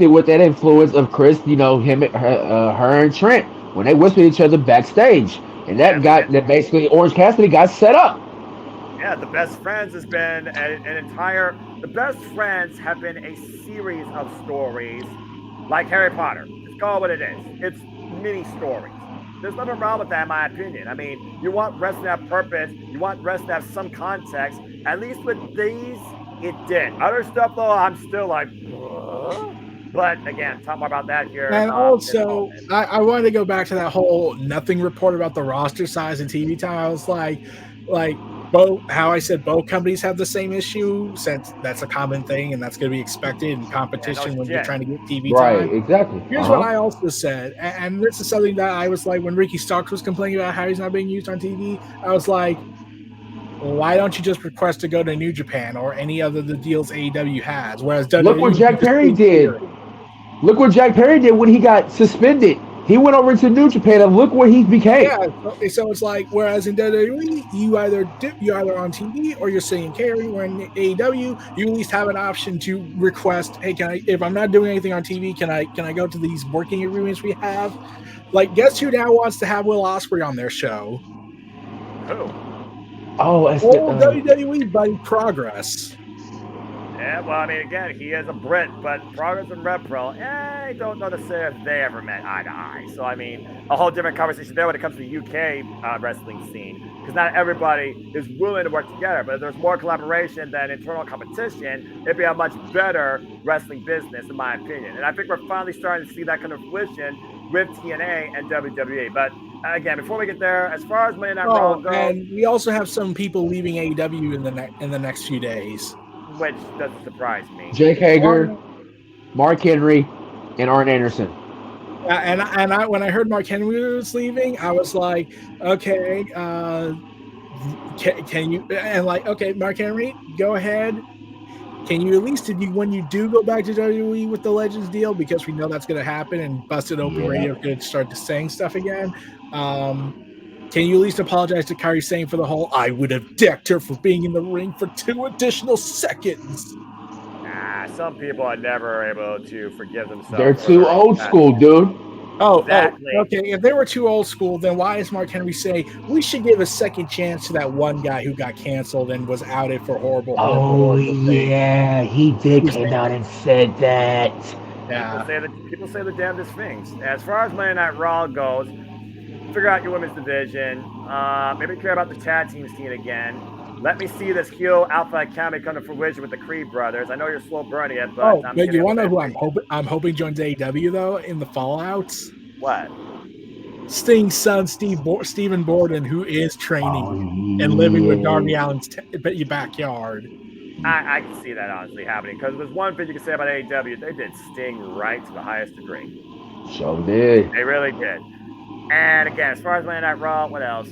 with that influence of Chris, him, her and Trent when they whispered each other backstage, and that basically Orange Cassidy got set up. Yeah, the Best Friends has been the Best Friends have been a series of stories like Harry Potter. It's called what it is. It's mini stories. There's nothing wrong with that, in my opinion. I mean, you want wrestling to have purpose. You want wrestling to have some context. At least with these, it did. Other stuff, though, I'm still like, but again, talk more about that here. And also, I wanted to go back to that whole nothing report about the roster size and TV time. I was like how I said both companies have the same issue, since that's a common thing and that's going to be expected in competition when you're trying to get TV time. Right, exactly. Here's what I also said, and this is something that I was like, when Ricky Starks was complaining about how he's not being used on TV, I was like, why don't you just request to go to New Japan or any other the deals AEW has? Whereas look what Jack Perry did. Look what Jack Perry did when he got suspended. He went over to New Japan and look what he became. Yeah, so it's like, whereas in WWE, you're either on TV or you're saying carry. Where in AEW, you at least have an option to request, hey, if I'm not doing anything on TV, can I go to these working agreements we have? Like, guess who now wants to have Will Ospreay on their show? Who? Oh, WWE Buddy Progress. Yeah, well, I mean, again, he is a Brit, but Progress and RevPro, I don't know to say if they ever met eye to eye. So, I mean, a whole different conversation there when it comes to the UK wrestling scene, because not everybody is willing to work together. But if there's more collaboration than internal competition, it'd be a much better wrestling business, in my opinion. And I think we're finally starting to see that kind of fruition with TNA and WWE. But again, before we get there, as far as Monday Night Raw goes, and we also have some people leaving AEW in the next few days, which doesn't surprise me. Jake Hager, Mark Henry, and Arn Anderson. And I when I heard Mark Henry was leaving, I was like, okay, can you? And like, okay, Mark Henry, go ahead. Can you at least, when you do go back to WWE with the Legends deal, because we know that's going to happen and Busted Open Radio could start to saying stuff again, can you at least apologize to Kairi Sane for the whole, I would have decked her for being in the ring for 2 additional seconds? Some people are never able to forgive themselves. They're too old school, dude. Exactly. Okay. If they were too old school, then why is Mark Henry saying we should give a second chance to that one guy who got canceled and was outed for horrible yeah, he did came out and said that. Yeah. People say the damnedest things. As far as Monday Night Raw goes, figure out your women's division. Maybe care about the tag team scene again. Let me see this heel Alpha Academy come to fruition with the Creed brothers. I know you're slow burning it, but but you want to know who I'm hoping joins AEW though in the fallouts? What? Sting's son, Stephen Borden, who is training and living with Darby Allin's backyard. I can see that honestly happening, because there's one thing you can say about AEW: they did Sting right to the highest degree. So did. They really did. And again, as far as Monday Night Raw, what else?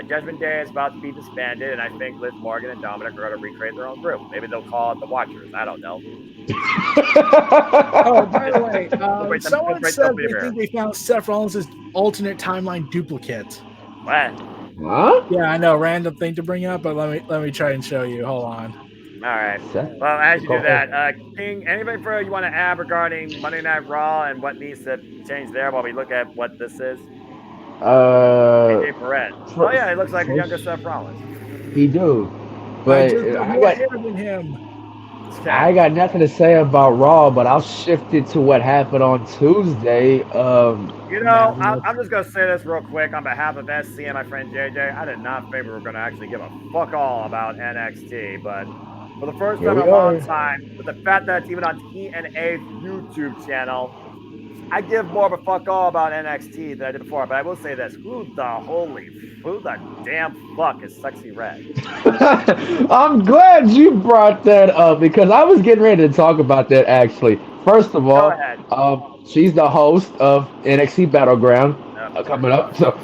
Judgment Day is about to be disbanded, and I think Liv Morgan and Dominic are going to recreate their own group. Maybe they'll call it the Watchers. I don't know. Oh, by the way, Wait, someone wait, said don't be they here. think they found Seth Rollins' alternate timeline duplicate. What? Huh? Yeah, I know, random thing to bring up, but let me try and show you. Hold on. All right. Seth? Well, as you Go do that, King, anything further you want to add regarding Monday Night Raw and what needs to change there while we look at what this is? AJ Perez. Oh yeah, it looks like a younger Seth Rollins. He do, I but just got more hair than him. I got nothing to say about Raw, but I'll shift it to what happened on Tuesday. You know, I'm just going to say this real quick on behalf of SC and my friend JJ. I did not think we were going to actually give a fuck all about NXT, but for the first time in a long time, with the fact that it's even on TNA's YouTube channel, I give more of a fuck all about NXT than I did before. But I will say this: who the damn fuck is Sexy Red? I'm glad you brought that up because I was getting ready to talk about that actually. First of all, she's the host of NXT Battleground coming up. So,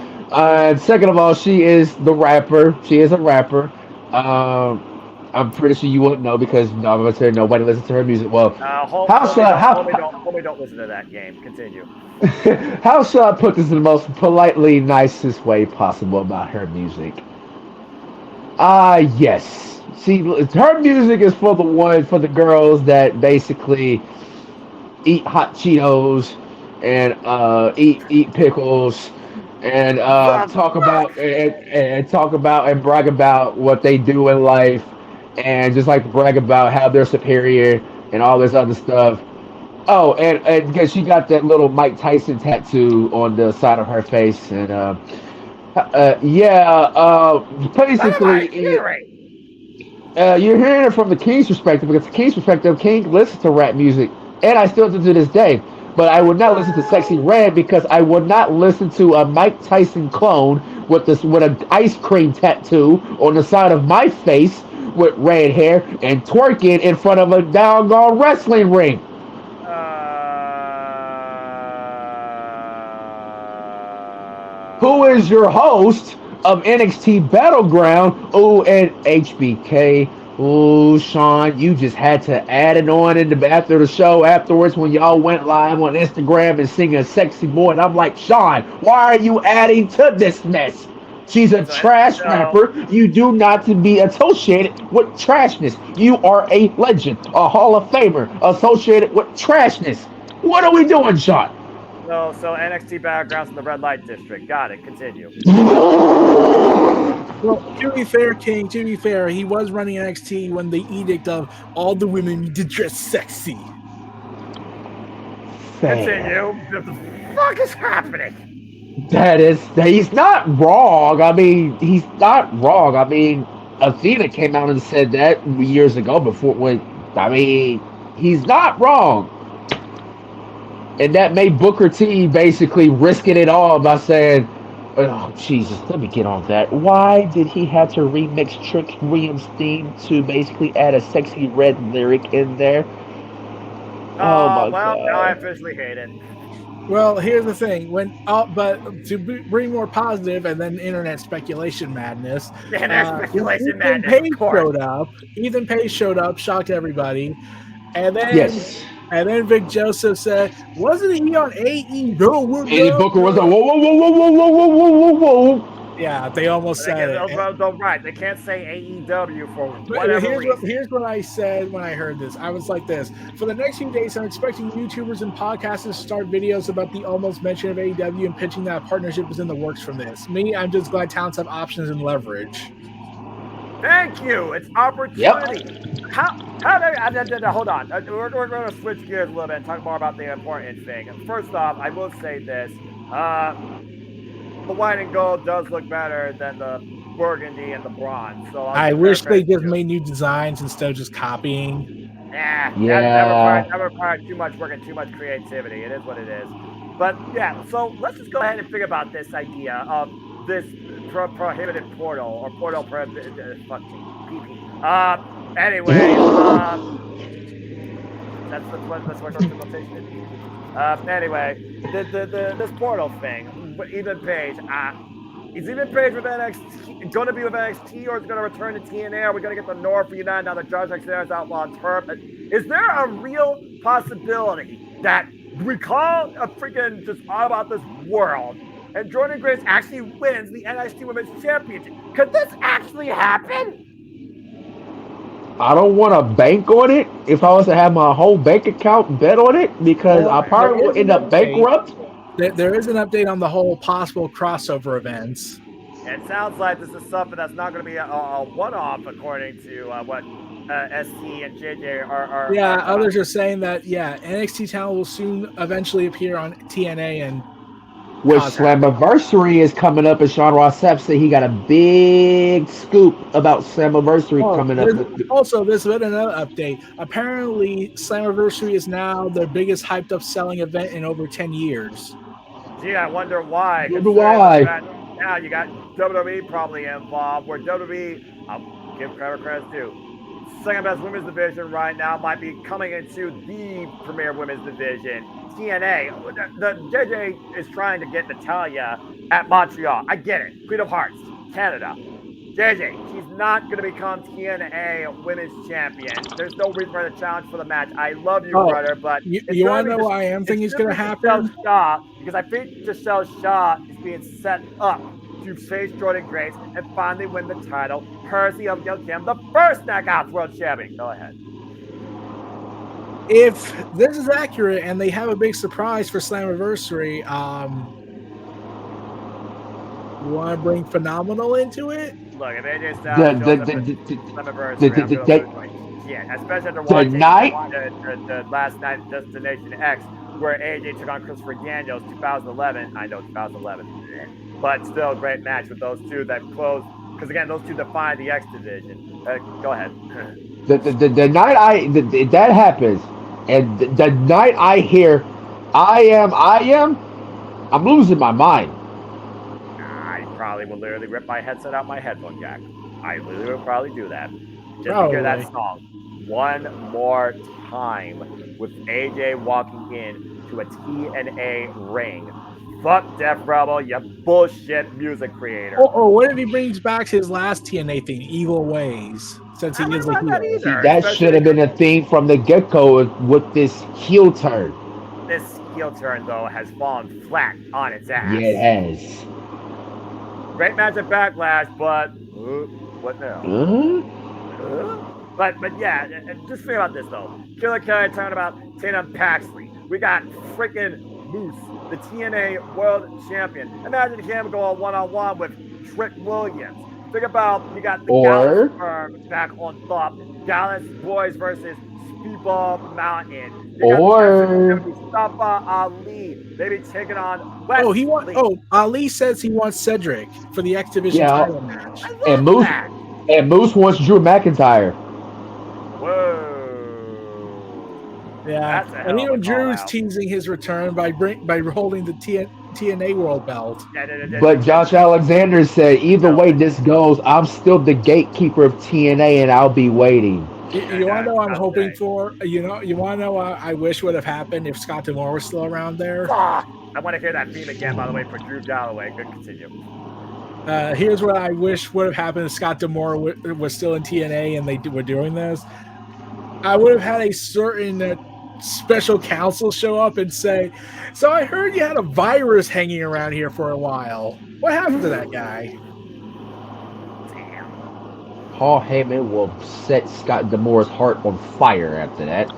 second of all, she is the rapper. She is a rapper. I'm pretty sure you wouldn't know because nobody listens to her music. Well, homie, don't listen to that game. Continue. How shall I put this in the most politely, nicest way possible about her music? Yes. Her music is for the girls that basically eat hot Cheetos and eat pickles and talk about and brag about what they do in life and just like brag about how they're superior and all this other stuff. Oh, and because she got that little Mike Tyson tattoo on the side of her face, and basically, you're hearing it from the King's perspective because the King's perspective, King listens to rap music, and I still do to this day. But I would not listen to Sexy Red because I would not listen to a Mike Tyson clone with an ice cream tattoo on the side of my face with red hair and twerking in front of a doggone wrestling ring. Who is your host of NXT Battleground? Oh, and HBK. Oh, Sean, you just had to add it on after the show afterwards when y'all went live on Instagram and singing Sexy Boy. And I'm like, Sean, why are you adding to this mess? She's a trash rapper. You do not to be associated with trashness. You are a legend, a Hall of Famer associated with trashness. What are we doing, Sean? So NXT Battlegrounds in the red light district. Got it. Continue. Well, to be fair, King, he was running NXT when the edict of all the women need to dress sexy. Continue. What the fuck is happening? He's not wrong. I mean, he's not wrong. I mean, Athena came out and said that years ago he's not wrong. And that made Booker T basically risking it all by saying, oh, Jesus, let me get on that. Why did he have to remix Trick Williams' theme to basically add a Sexy Red lyric in there? God. Now I officially hate it. Well, here's the thing. But to bring more positive and then internet speculation madness. Ethan Page showed up, shocked everybody. And then Vic Joseph said, wasn't he on AEW? Eddie Booker was like, whoa. Yeah, they almost said it. Right. They can't say AEW for whatever reason. Here's what I said when I heard this. I was like this. For the next few days, I'm expecting YouTubers and podcasters to start videos about the almost mention of AEW and pitching that a partnership is in the works from this. Me, I'm just glad talents have options and leverage. Thank you. It's opportunity. Yep. Hold on. We're going to switch gears a little bit and talk more about the important thing. First off, I will say this. The white and gold does look better than the burgundy and the bronze. So I wish they just made new designs instead of just copying. That required too much work and too much creativity. It is what it is. But yeah, so let's just go ahead and think about this idea of this prohibited portal or portal prohibited. Fuck PP. Anyway, that's what notation is. Anyway, this portal thing, even Page, Is he been paid with NXT? Going to be with NXT, or is he going to return to TNA? Are we going to get the North reunited now that Josh Alexander is outlaw on turf? Is there a real possibility that we call a freaking just all about this world and Jordan Grace actually wins the NXT Women's Championship? Could this actually happen? I don't want to bank on it. If I was to have my whole bank account bet on it, because I probably will end up bankrupt. There is an update on the whole possible crossover events. It sounds like this is something that's not going to be a one-off, according to what SC and JJ are. Yeah, others are saying that, NXT talent will soon eventually appear on TNA and With Slammiversary is coming up, and Sean Ross Sapp said he got a big scoop about Slammiversary coming up. Also, there's been another update. Apparently, Slammiversary is now their biggest hyped up selling event in over 10 years. Gee, I wonder why. Now you got WWE probably involved, where WWE, I'll give credit due, second best women's division right now might be coming into the premier women's division. TNA, the JJ is trying to get Natalya at Montreal. I get it. Queen of Hearts, Canada. JJ, she's not going to become TNA women's champion. There's no reason for her to challenge for the match. I love you, brother, but you want to know what I am thinking is going to happen? Because I think Giselle Shaw is being set up to face Jordan Grace and finally win the title, courtesy of Gail Kim, the first Knockouts World Champion. Go ahead. If this is accurate and they have a big surprise for Slammiversary, you want to bring Phenomenal into it? Look, if AJ Styles especially after watching the last night Destination X, where AJ took on Christopher Daniels 2011. I know 2011, but still a great match with those two that closed. Because again, those two define the X division. Go ahead. The night that happens, and the night I hear, I'm losing my mind. I probably will literally rip my headset out my headphone jack. I literally will probably do that. Just to hear that song one more time with AJ walking in to a TNA ring. Fuck Def Rebel, you bullshit music creator. What if he brings back his last TNA theme, Evil Ways? Since he is a heel. That should have been a theme from the get-go with this heel turn. This heel turn, though, has fallen flat on its ass. Yeah, it has. Great match at Backlash, but what now? But yeah, just think about this, though. Killer Kelly talking about Tatum Paxley. We got freaking Moose, the TNA World Champion. Imagine him going one-on-one with Trick Williams. Think about, you got the Gallus firm back on top. Gallus Boys versus Speedball Mountain. Mustafa Ali. Maybe taking on Wesley. Ali says he wants Cedric for the X Division title match. And Moose wants Drew McIntyre. Whoa. Yeah, and even Drew's teasing his return by holding the TNA World Belt. But Josh Alexander said, either way this goes, I'm still the gatekeeper of TNA, and I'll be waiting. You want to know what I'm hoping for? You want to know what I wish would have happened if Scott D'Amore was still around there? I want to hear that theme again, by the way, for Drew Galloway. Good, continue. Here's what I wish would have happened if Scott D'Amore was still in TNA and they were doing this. I would have had a certain special counsel show up and say, so I heard you had a virus hanging around here for a while. What happened to that guy? Damn. Paul Heyman will set Scott D'Amore's heart on fire after that.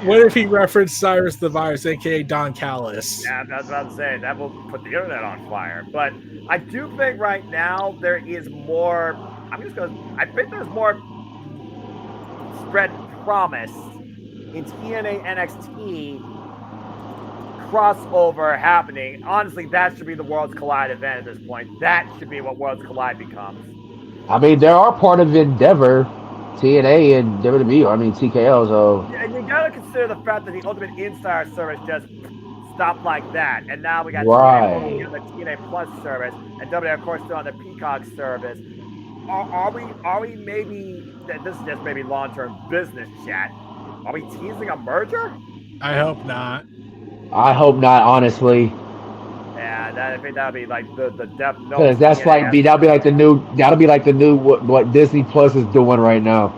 What if he referenced Cyrus the Virus, a.k.a. Don Callis? Yeah, I was about to say, that will put the internet on fire. But I do think right now there is more, I think there's more spread promise in TNA NXT crossover happening. Honestly, that should be the Worlds Collide event at this point. That should be what Worlds Collide becomes. I mean, they are part of Endeavor, TNA and WWE, TKO, so... And you gotta consider the fact that the Ultimate Insider service just stopped like that. And now we got TNA on the TNA Plus service, and WWE, of course, still on the Peacock service. Are we maybe, this is just maybe long-term business chat, are we teasing a merger? I hope not. I hope not, honestly. Yeah, I think that'd be like the depth notes. Because that's like that'll be like the new what Disney Plus is doing right now.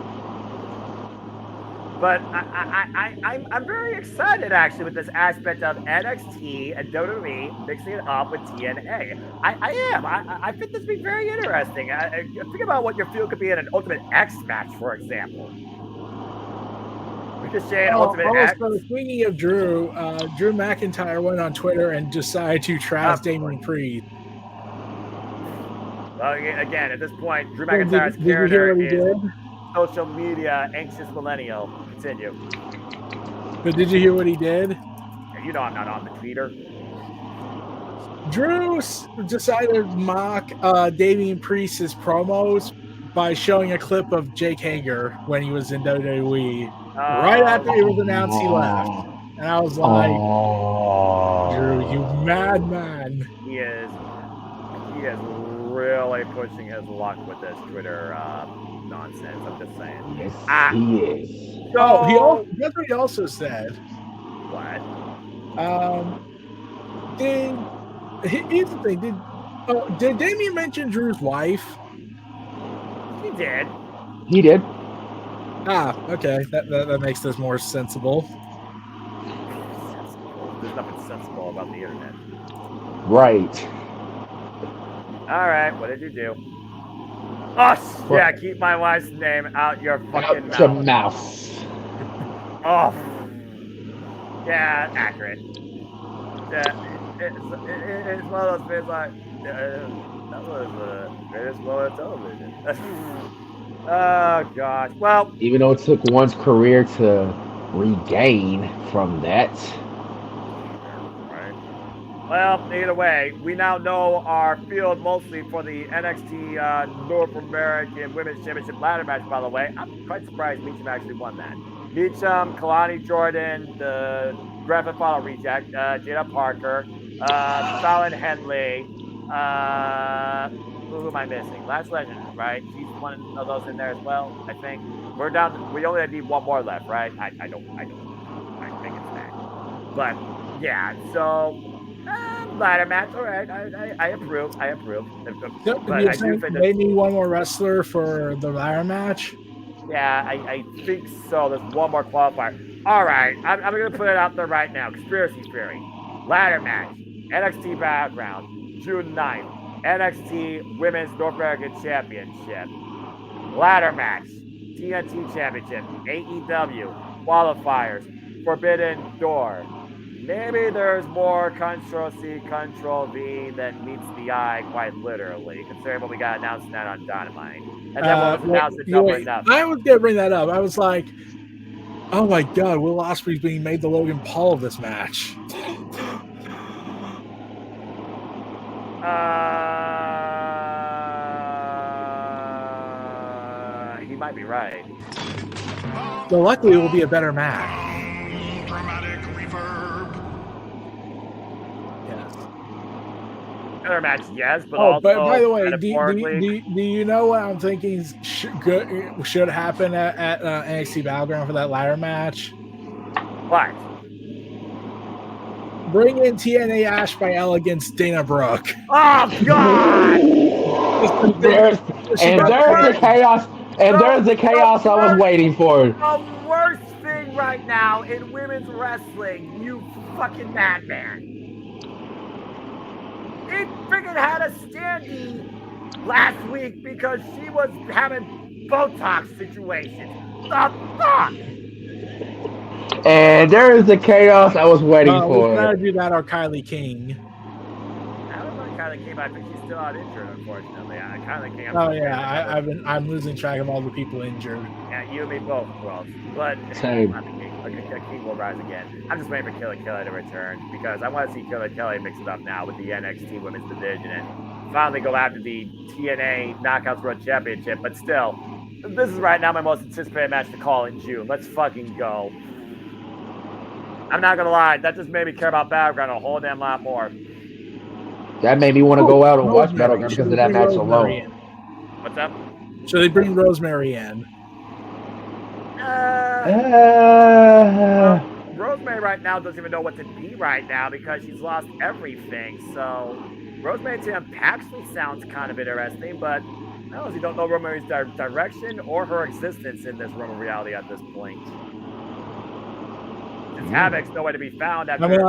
But I'm very excited actually with this aspect of NXT and WWE mixing it up with TNA. I am. I think this would be very interesting. Think about what your feel could be in an Ultimate X match, for example. Ultimate X. Speaking of Drew, Drew McIntyre went on Twitter and decided to trash Damian Priest. Well, again, at this point, Drew McIntyre's character is social media anxious millennial. Continue. But did you hear what he did? You know I'm not on the Twitter. Drew decided to mock Damian Priest's promos by showing a clip of Jake Hager when he was in WWE. Right after it was announced he left. And I was like, Drew, you madman. He is really pushing his luck with this Twitter nonsense. I'm just saying. Yes, he is. So, that's what he also said. What? Here's the thing. Did Damian mention Drew's wife? He did. He did. Okay. That makes this more sensible. There's nothing sensible about the internet. Right. All right. What did you do? Oh, yeah. Keep my wife's name out your fucking mouth. Your mouth. Oh. Yeah, accurate. Yeah, it's one of those things like, that was the greatest moment of television. Oh, gosh. Well, even though it took one's career to regain from that. Right. Well, either way, we now know our field mostly for the NXT North American Women's Championship ladder match, by the way. I'm quite surprised Meacham actually won that. Meacham, Kalani Jordan, the Grand Theft Auto reject, Jada Parker, Fallon Henley, who am I missing? Last Legend, right? She's one of those in there as well, I think. We're down. We only need one more left, right? I think it's that. But yeah, so ladder match. All right, I approve. I approve. But I do think they need one more wrestler for the ladder match. Yeah, I think so. There's one more qualifier. All right, I'm going to put it out there right now. Conspiracy theory. Ladder match. NXT Battleground. June 9th. NXT Women's North American Championship. Ladder match. TNT Championship. AEW. Qualifiers. Forbidden Door. Maybe there's more Control-C, Control-V than meets the eye, quite literally, considering what we got announced that on Dynamite. And then what was announced at Double or Nothing. I was going to bring that up. I was like, oh my God, Will Ospreay's being made the Logan Paul of this match. He might be right. So luckily it will be a better match. Better match, yes, but also. But by the way, do you know what I'm thinking should happen at NXT Battleground for that ladder match? What? Bring in TNA Ash by Elle against Dana Brooke. Oh God! there's the chaos. And there's the chaos I was waiting for. The worst thing right now in women's wrestling, you fucking madman. He freaking had a standee last week because she was having Botox situations. The fuck? And there is the chaos I was waiting for. We gotta do that or Kylie King. I don't know Kylie King. I think she's still out injured, unfortunately. Kylie King. I'm losing track of all the people injured. Yeah, you and me both, well, but same. King will rise again. I'm just waiting for Killer Kelly to return because I want to see Killer Kelly mix it up now with the NXT Women's Division and finally go after the TNA Knockouts World Championship. But still, this is right now my most anticipated match to call in June. Let's fucking go. I'm not gonna lie, that just made me care about Battleground a whole damn lot more. That made me want to go out and watch Battleground because of that match alone. What's up? So they bring Rosemary in. Rosemary right now doesn't even know what to be right now because she's lost everything. So Rosemary to him actually sounds kind of interesting, but I honestly don't know Rosemary's direction or her existence in this realm of reality at this point. Havoc's nowhere to be found. I mean,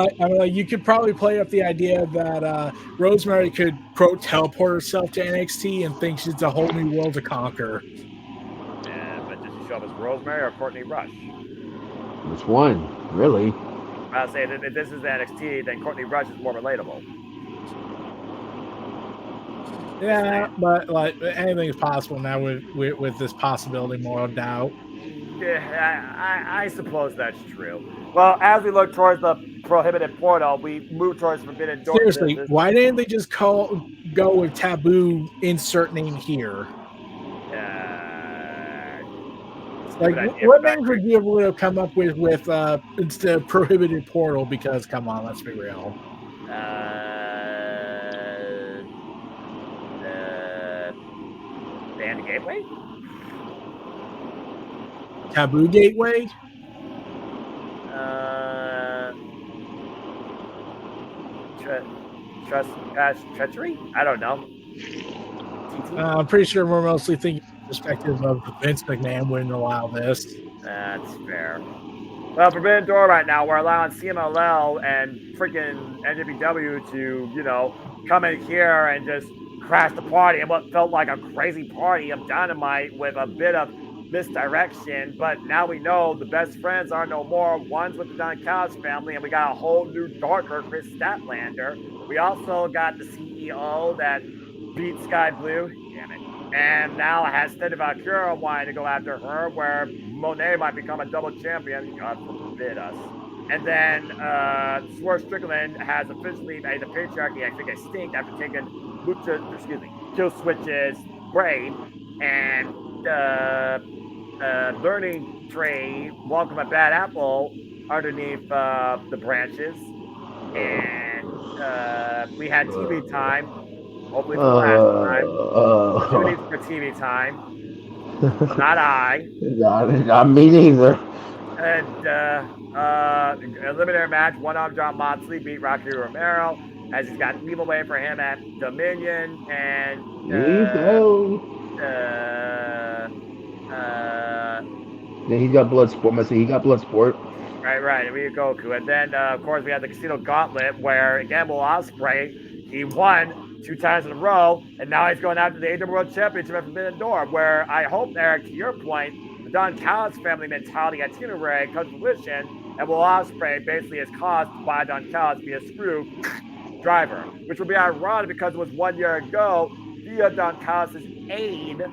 you could probably play up the idea that Rosemary could, quote, teleport herself to NXT and think she's a whole new world to conquer. But does she show up as Rosemary or Courtney Rush? Which one? Really? I'll say that if this is the NXT, then Courtney Rush is more relatable. Yeah, but like anything is possible now with this possibility, more doubt. Yeah, I suppose that's true. Well, as we look towards the prohibited portal, we move towards forbidden door. Seriously, why didn't they just go with Taboo insert name here? Like, what names would you able to come up with instead of prohibited portal? Because come on, let's be real. Band Gateway? Taboo Gateway? Treachery? I don't know. I'm pretty sure we're mostly thinking from the perspective of Vince McMahon wouldn't allow this. That's fair. Well, Forbidden Door right now, we're allowing CMLL and freaking NJPW to, come in here and just crash the party and what felt like a crazy party of Dynamite with a bit of misdirection. But now we know the best friends are no more. One's with the Don Callis family, and we got a whole new darker Chris Statlander. We also got the CEO that beat Sky Blue. Damn it. And now has Steady Valkyra wanting to go after her, where Monet might become a double champion. God forbid us. And then Swerve Strickland has officially made the patriarchy, I think, extinct after taking Kill Switch's brain. And Learning Tree welcome a Bad Apple underneath the branches. And we had TV time. Hopefully for the last time. Who needs for TV time? Not I. Not me neither. And eliminator match, one-arm John Moxley beat Rocky Romero as he's got Evil waiting for him at Dominion. And then he got Bloodsport. He got Bloodsport. Right. And we had Goku. And then, of course, we had the Casino Gauntlet where, again, Will Ospreay, he won 2 times in a row, and now he's going after the AEW World Championship at Forbidden Door, where I hope, Eric, to your point, the Don Callis family mentality at Tina Ray comes to fruition, and Will Ospreay basically is caused by Don Callis to be a screw driver, which will be ironic because it was 1 year ago via Don Callis' aid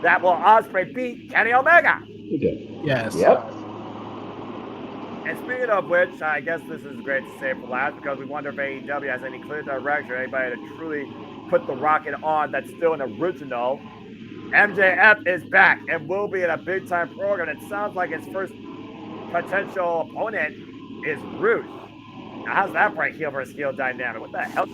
that Will Ospreay beat Kenny Omega. Yes. Yep. And speaking of which, I guess this is great to say for last because we wonder if AEW has any clear direction, anybody to truly put the rocket on that's still an original. MJF is back and will be in a big-time program. It sounds like his first potential opponent is Ruth. Now, how's that break heel versus heel dynamic? What the hell?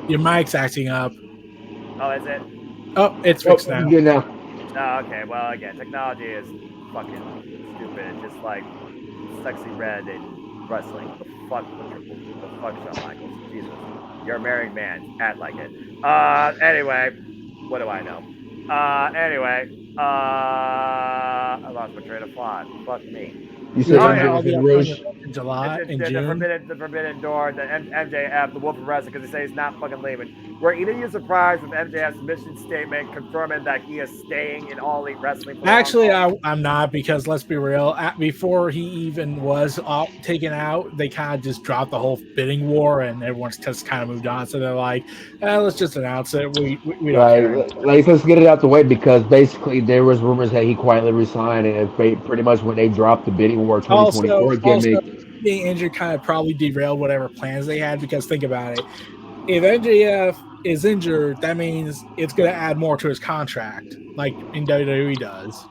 Your mic's acting up. Oh, is it? Oh, it's fixed now. Good now. Oh, okay. Well, again, technology is fucking stupid. It's just like Sexy Red and wrestling. The fuck, Shawn Michaels. Jesus. You're a married man. Act like it. Anyway, what do I know? I lost my train of thought. Fuck me. You said in July, in June. The Forbidden Door, the MJF, the Wolf of Wrestling, because they say he's not fucking leaving. Were either of you surprised with MJF's mission statement confirming that he is staying in All Elite Wrestling? Actually, I'm not, because let's be real. Before he even was taken out, they kind of just dropped the whole bidding war, and everyone's just kind of moved on. So they're like, let's just announce it. We don't care. Like, let's get it out the way, because basically there was rumors that he quietly resigned, and pretty much when they dropped the bidding war 2024 gimmick. Also, being injured kind of probably derailed whatever plans they had, because think about it. If MJF is injured, that means it's going to add more to his contract, like in WWE does.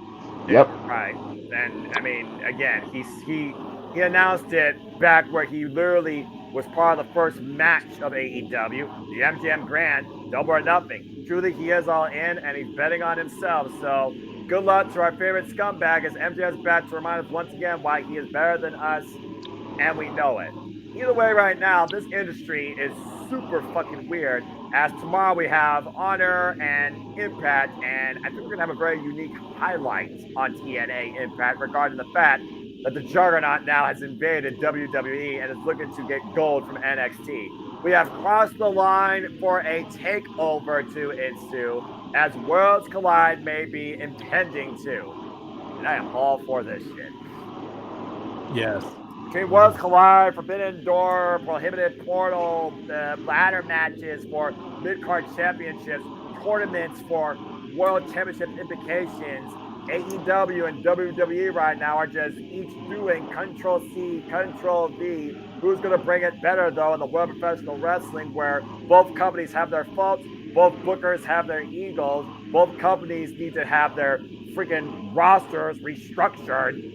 Yep. Right. And I mean, again, he announced it back where he literally was part of the first match of AEW, the MGM Grand, double or nothing. Truly, he is all in, and he's betting on himself. So good luck to our favorite scumbag as MJF's back to remind us once again why he is better than us, and we know it. Either way, right now, this industry is super fucking weird. As tomorrow we have Honor and Impact, and I think we're gonna have a very unique highlight on TNA Impact regarding the fact that the Juggernaut now has invaded WWE and is looking to get gold from NXT. We have crossed the line for a takeover to ensue, as worlds collide may be impending too. And I am all for this shit. Yes. Between Worlds Collide, Forbidden Door, Prohibited Portal, ladder matches for mid-card championships, tournaments for world championship implications, AEW and WWE right now are just each doing Control-C, Control-V. Who's going to bring it better, though, in the world of professional wrestling, where both companies have their faults, both bookers have their egos, both companies need to have their freaking rosters restructured.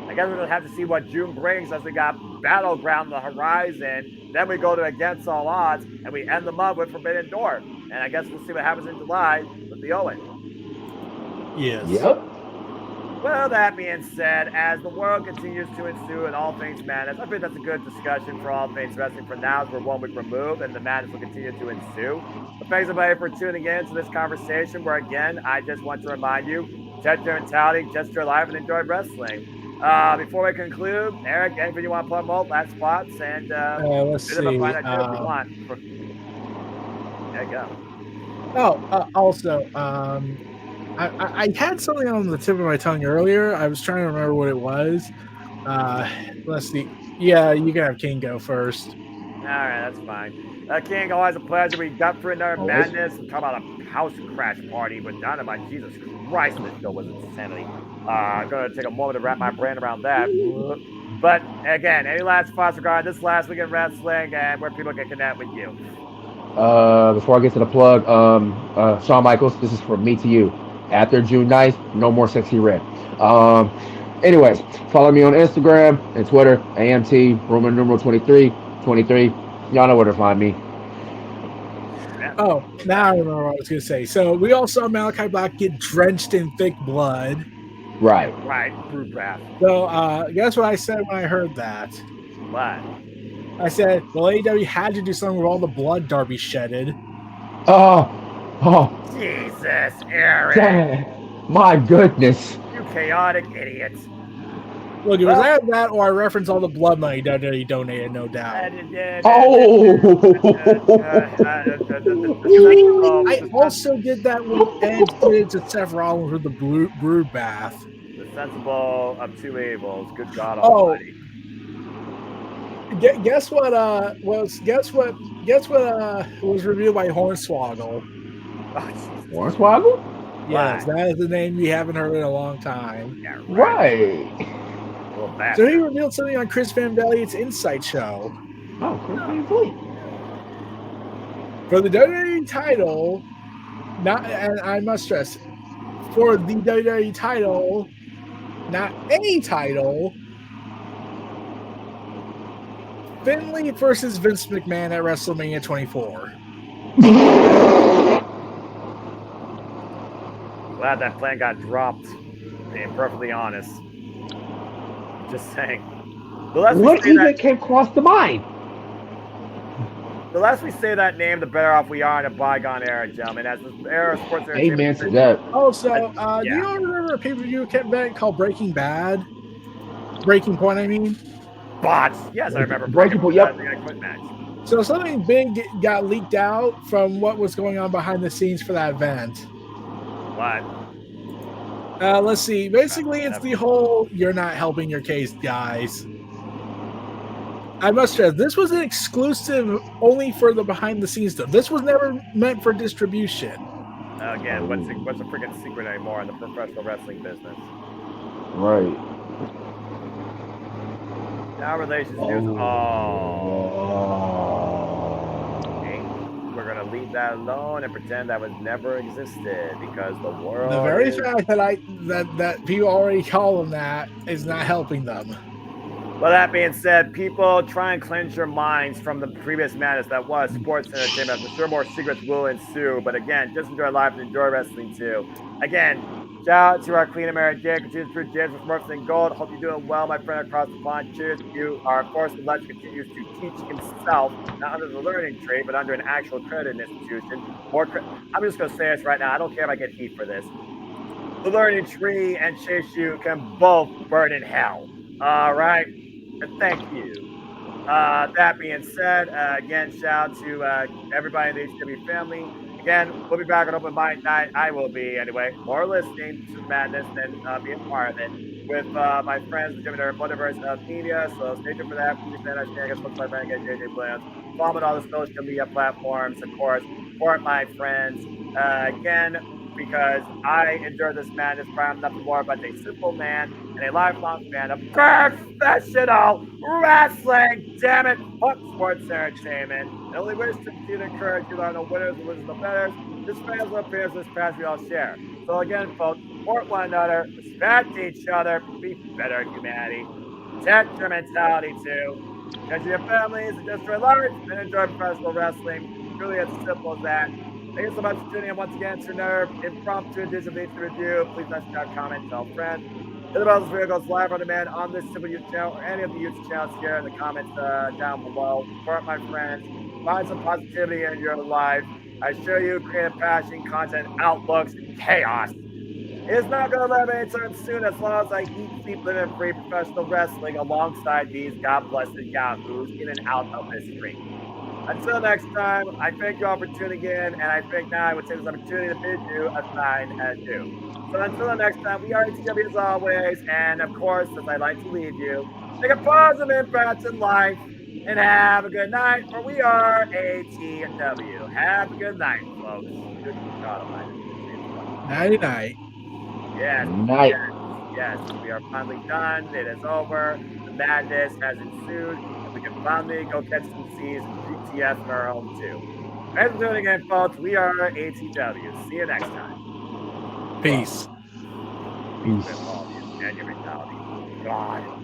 I guess we're going to have to see what June brings as we got Battleground on the horizon. Then we go to Against All Odds, and we end the month with Forbidden Door. And I guess we'll see what happens in July with the Owen. Yes. Yep. Well, that being said, as the world continues to ensue in all things madness, I think that's a good discussion for all things wrestling for now, as we're 1 week removed, and the madness will continue to ensue. But thanks everybody for tuning in to this conversation, where again, I just want to remind you, test your mentality, test your life, and enjoy wrestling. Before we conclude, Eric, anything you want to plug last spots, and let's see. if you want. There you go. Oh, also, I had something on the tip of my tongue earlier. I was trying to remember what it was. Let's see. Yeah, you can have King go first. All right, that's fine. King, always a pleasure. We got through another madness. We're talking about a house crash party with Dynamite. Jesus Christ, this show was insanity. I'm going to take a moment to wrap my brain around that. But again, any last thoughts regarding this last week in wrestling and where people can connect with you? Before I get to the plug, Shawn Michaels, this is from me to you. After June 9th, no more Sexy Red. Anyways, follow me on Instagram and Twitter, AMT, Roman numeral 23. Y'all know where to find me. Oh, now I remember what I was going to say. So we all saw Malachi Black get drenched in thick blood. Right. Brute bath. So guess what I said when I heard that? What? I said, well, AEW had to do something with all the blood Darby shedded. Oh. Jesus, Eric. Dang. My goodness. You chaotic idiot. Look, it was either that or I referenced all the blood money WWE donated, no doubt. I also did that when Edge did to Seth Rollins with the brood bath. The sensible of two evils. Good God Almighty. Guess what was revealed by Hornswoggle? Hornswoggle? Yes, that is the name you haven't heard in a long time. Yeah, right. So he revealed something on Chris Van Vliet's Insight Show. Oh, Chris Van Vliet. For the WWE title, and I must stress, for the WWE title, not any title, Finlay versus Vince McMahon at WrestleMania 24. Glad that plan got dropped, being perfectly honest. Just saying. What even came across the mind? The less we say that name, the better off we are in a bygone era, gentlemen. As the era of sports entertainment. Amen to that. Also, do you all remember a pay-per-view event called Breaking Bad? Breaking Point, I mean? Bots. Yes, I remember. Breaking Point, yep. So something big got leaked out from what was going on behind the scenes for that event. What? Let's see. Basically, it's the whole "you're not helping your case," guys. I must stress, this was an exclusive only for the behind-the-scenes stuff. This was never meant for distribution. Again, what's a freaking secret anymore in the professional wrestling business? Right. Now relations news. We're gonna leave that alone and pretend that was never existed because the world. The very fact that that people already call them that is not helping them. Well, that being said, people try and cleanse your minds from the previous madness that was sports and entertainment. I'm sure more secrets will ensue, but again, just enjoy life and enjoy wrestling too. Again, shout out to our Queen of Mary Jade, continues through James with Murphs and Gold. Hope you're doing well, my friend across the pond. Cheers to you. Our force of legend continues to teach himself, not under the learning tree, but under an actual accredited institution. I'm just going to say this right now. I don't care if I get heat for this. The learning tree and Chase U can both burn in hell. All right. And thank you. That being said, again, shout out to everybody in the HW family. Again, we'll be back on Open Mic Night. I will be, anyway, more listening to madness than being part of it with my friends, the Jimmy Multiverse of Media. So stay tuned for that. Please stand up, I guess, look my friend, get JJ Plans. Follow me on all the social media platforms, of course. Support my friends. Again, because I enjoy this madness, I'm nothing more but a simple man and a lifelong fan of professional wrestling. Damn it, fuck sports entertainment. I only wish to continue to encourage you to learn the winners, the losers, the betters, just fans of appears this past we all share. So again, folks, support one another, respect each other, be better at humanity. Protect your mentality too. Because your families and just enjoy life and enjoy professional wrestling. Truly as simple as that. Thank you so much for tuning in once again to another Impromptu Edition of the Review. Please subscribe, comment, tell a friend. Hit the bell, this video goes live on demand on this simple YouTube channel or any of the YouTube channels here in the comments down below. Support my friends. Find some positivity in your life. I show you creative passion, content, outlooks, and chaos. It's not going to let me anytime soon as long as I eat, sleep, live, and free professional wrestling alongside these God blessed yahoos in and out of this ring. Until next time, I thank you all for tuning in, and I think now I would take this opportunity to bid you a fine adieu. So until the next time, we are ATW as always, and of course, as I like to leave you, make a positive impact in life, and have a good night, for we are ATW. Have a good night, folks. Good God Almighty. Nighty-night. Yes, Night. yes, we are finally done. It is over. The madness has ensued. We can finally go catch some C's and GTS in our home too. Thanks for tuning in, folks. We are ATW. See you next time. Peace. Peace. With all of you and your mentality. God.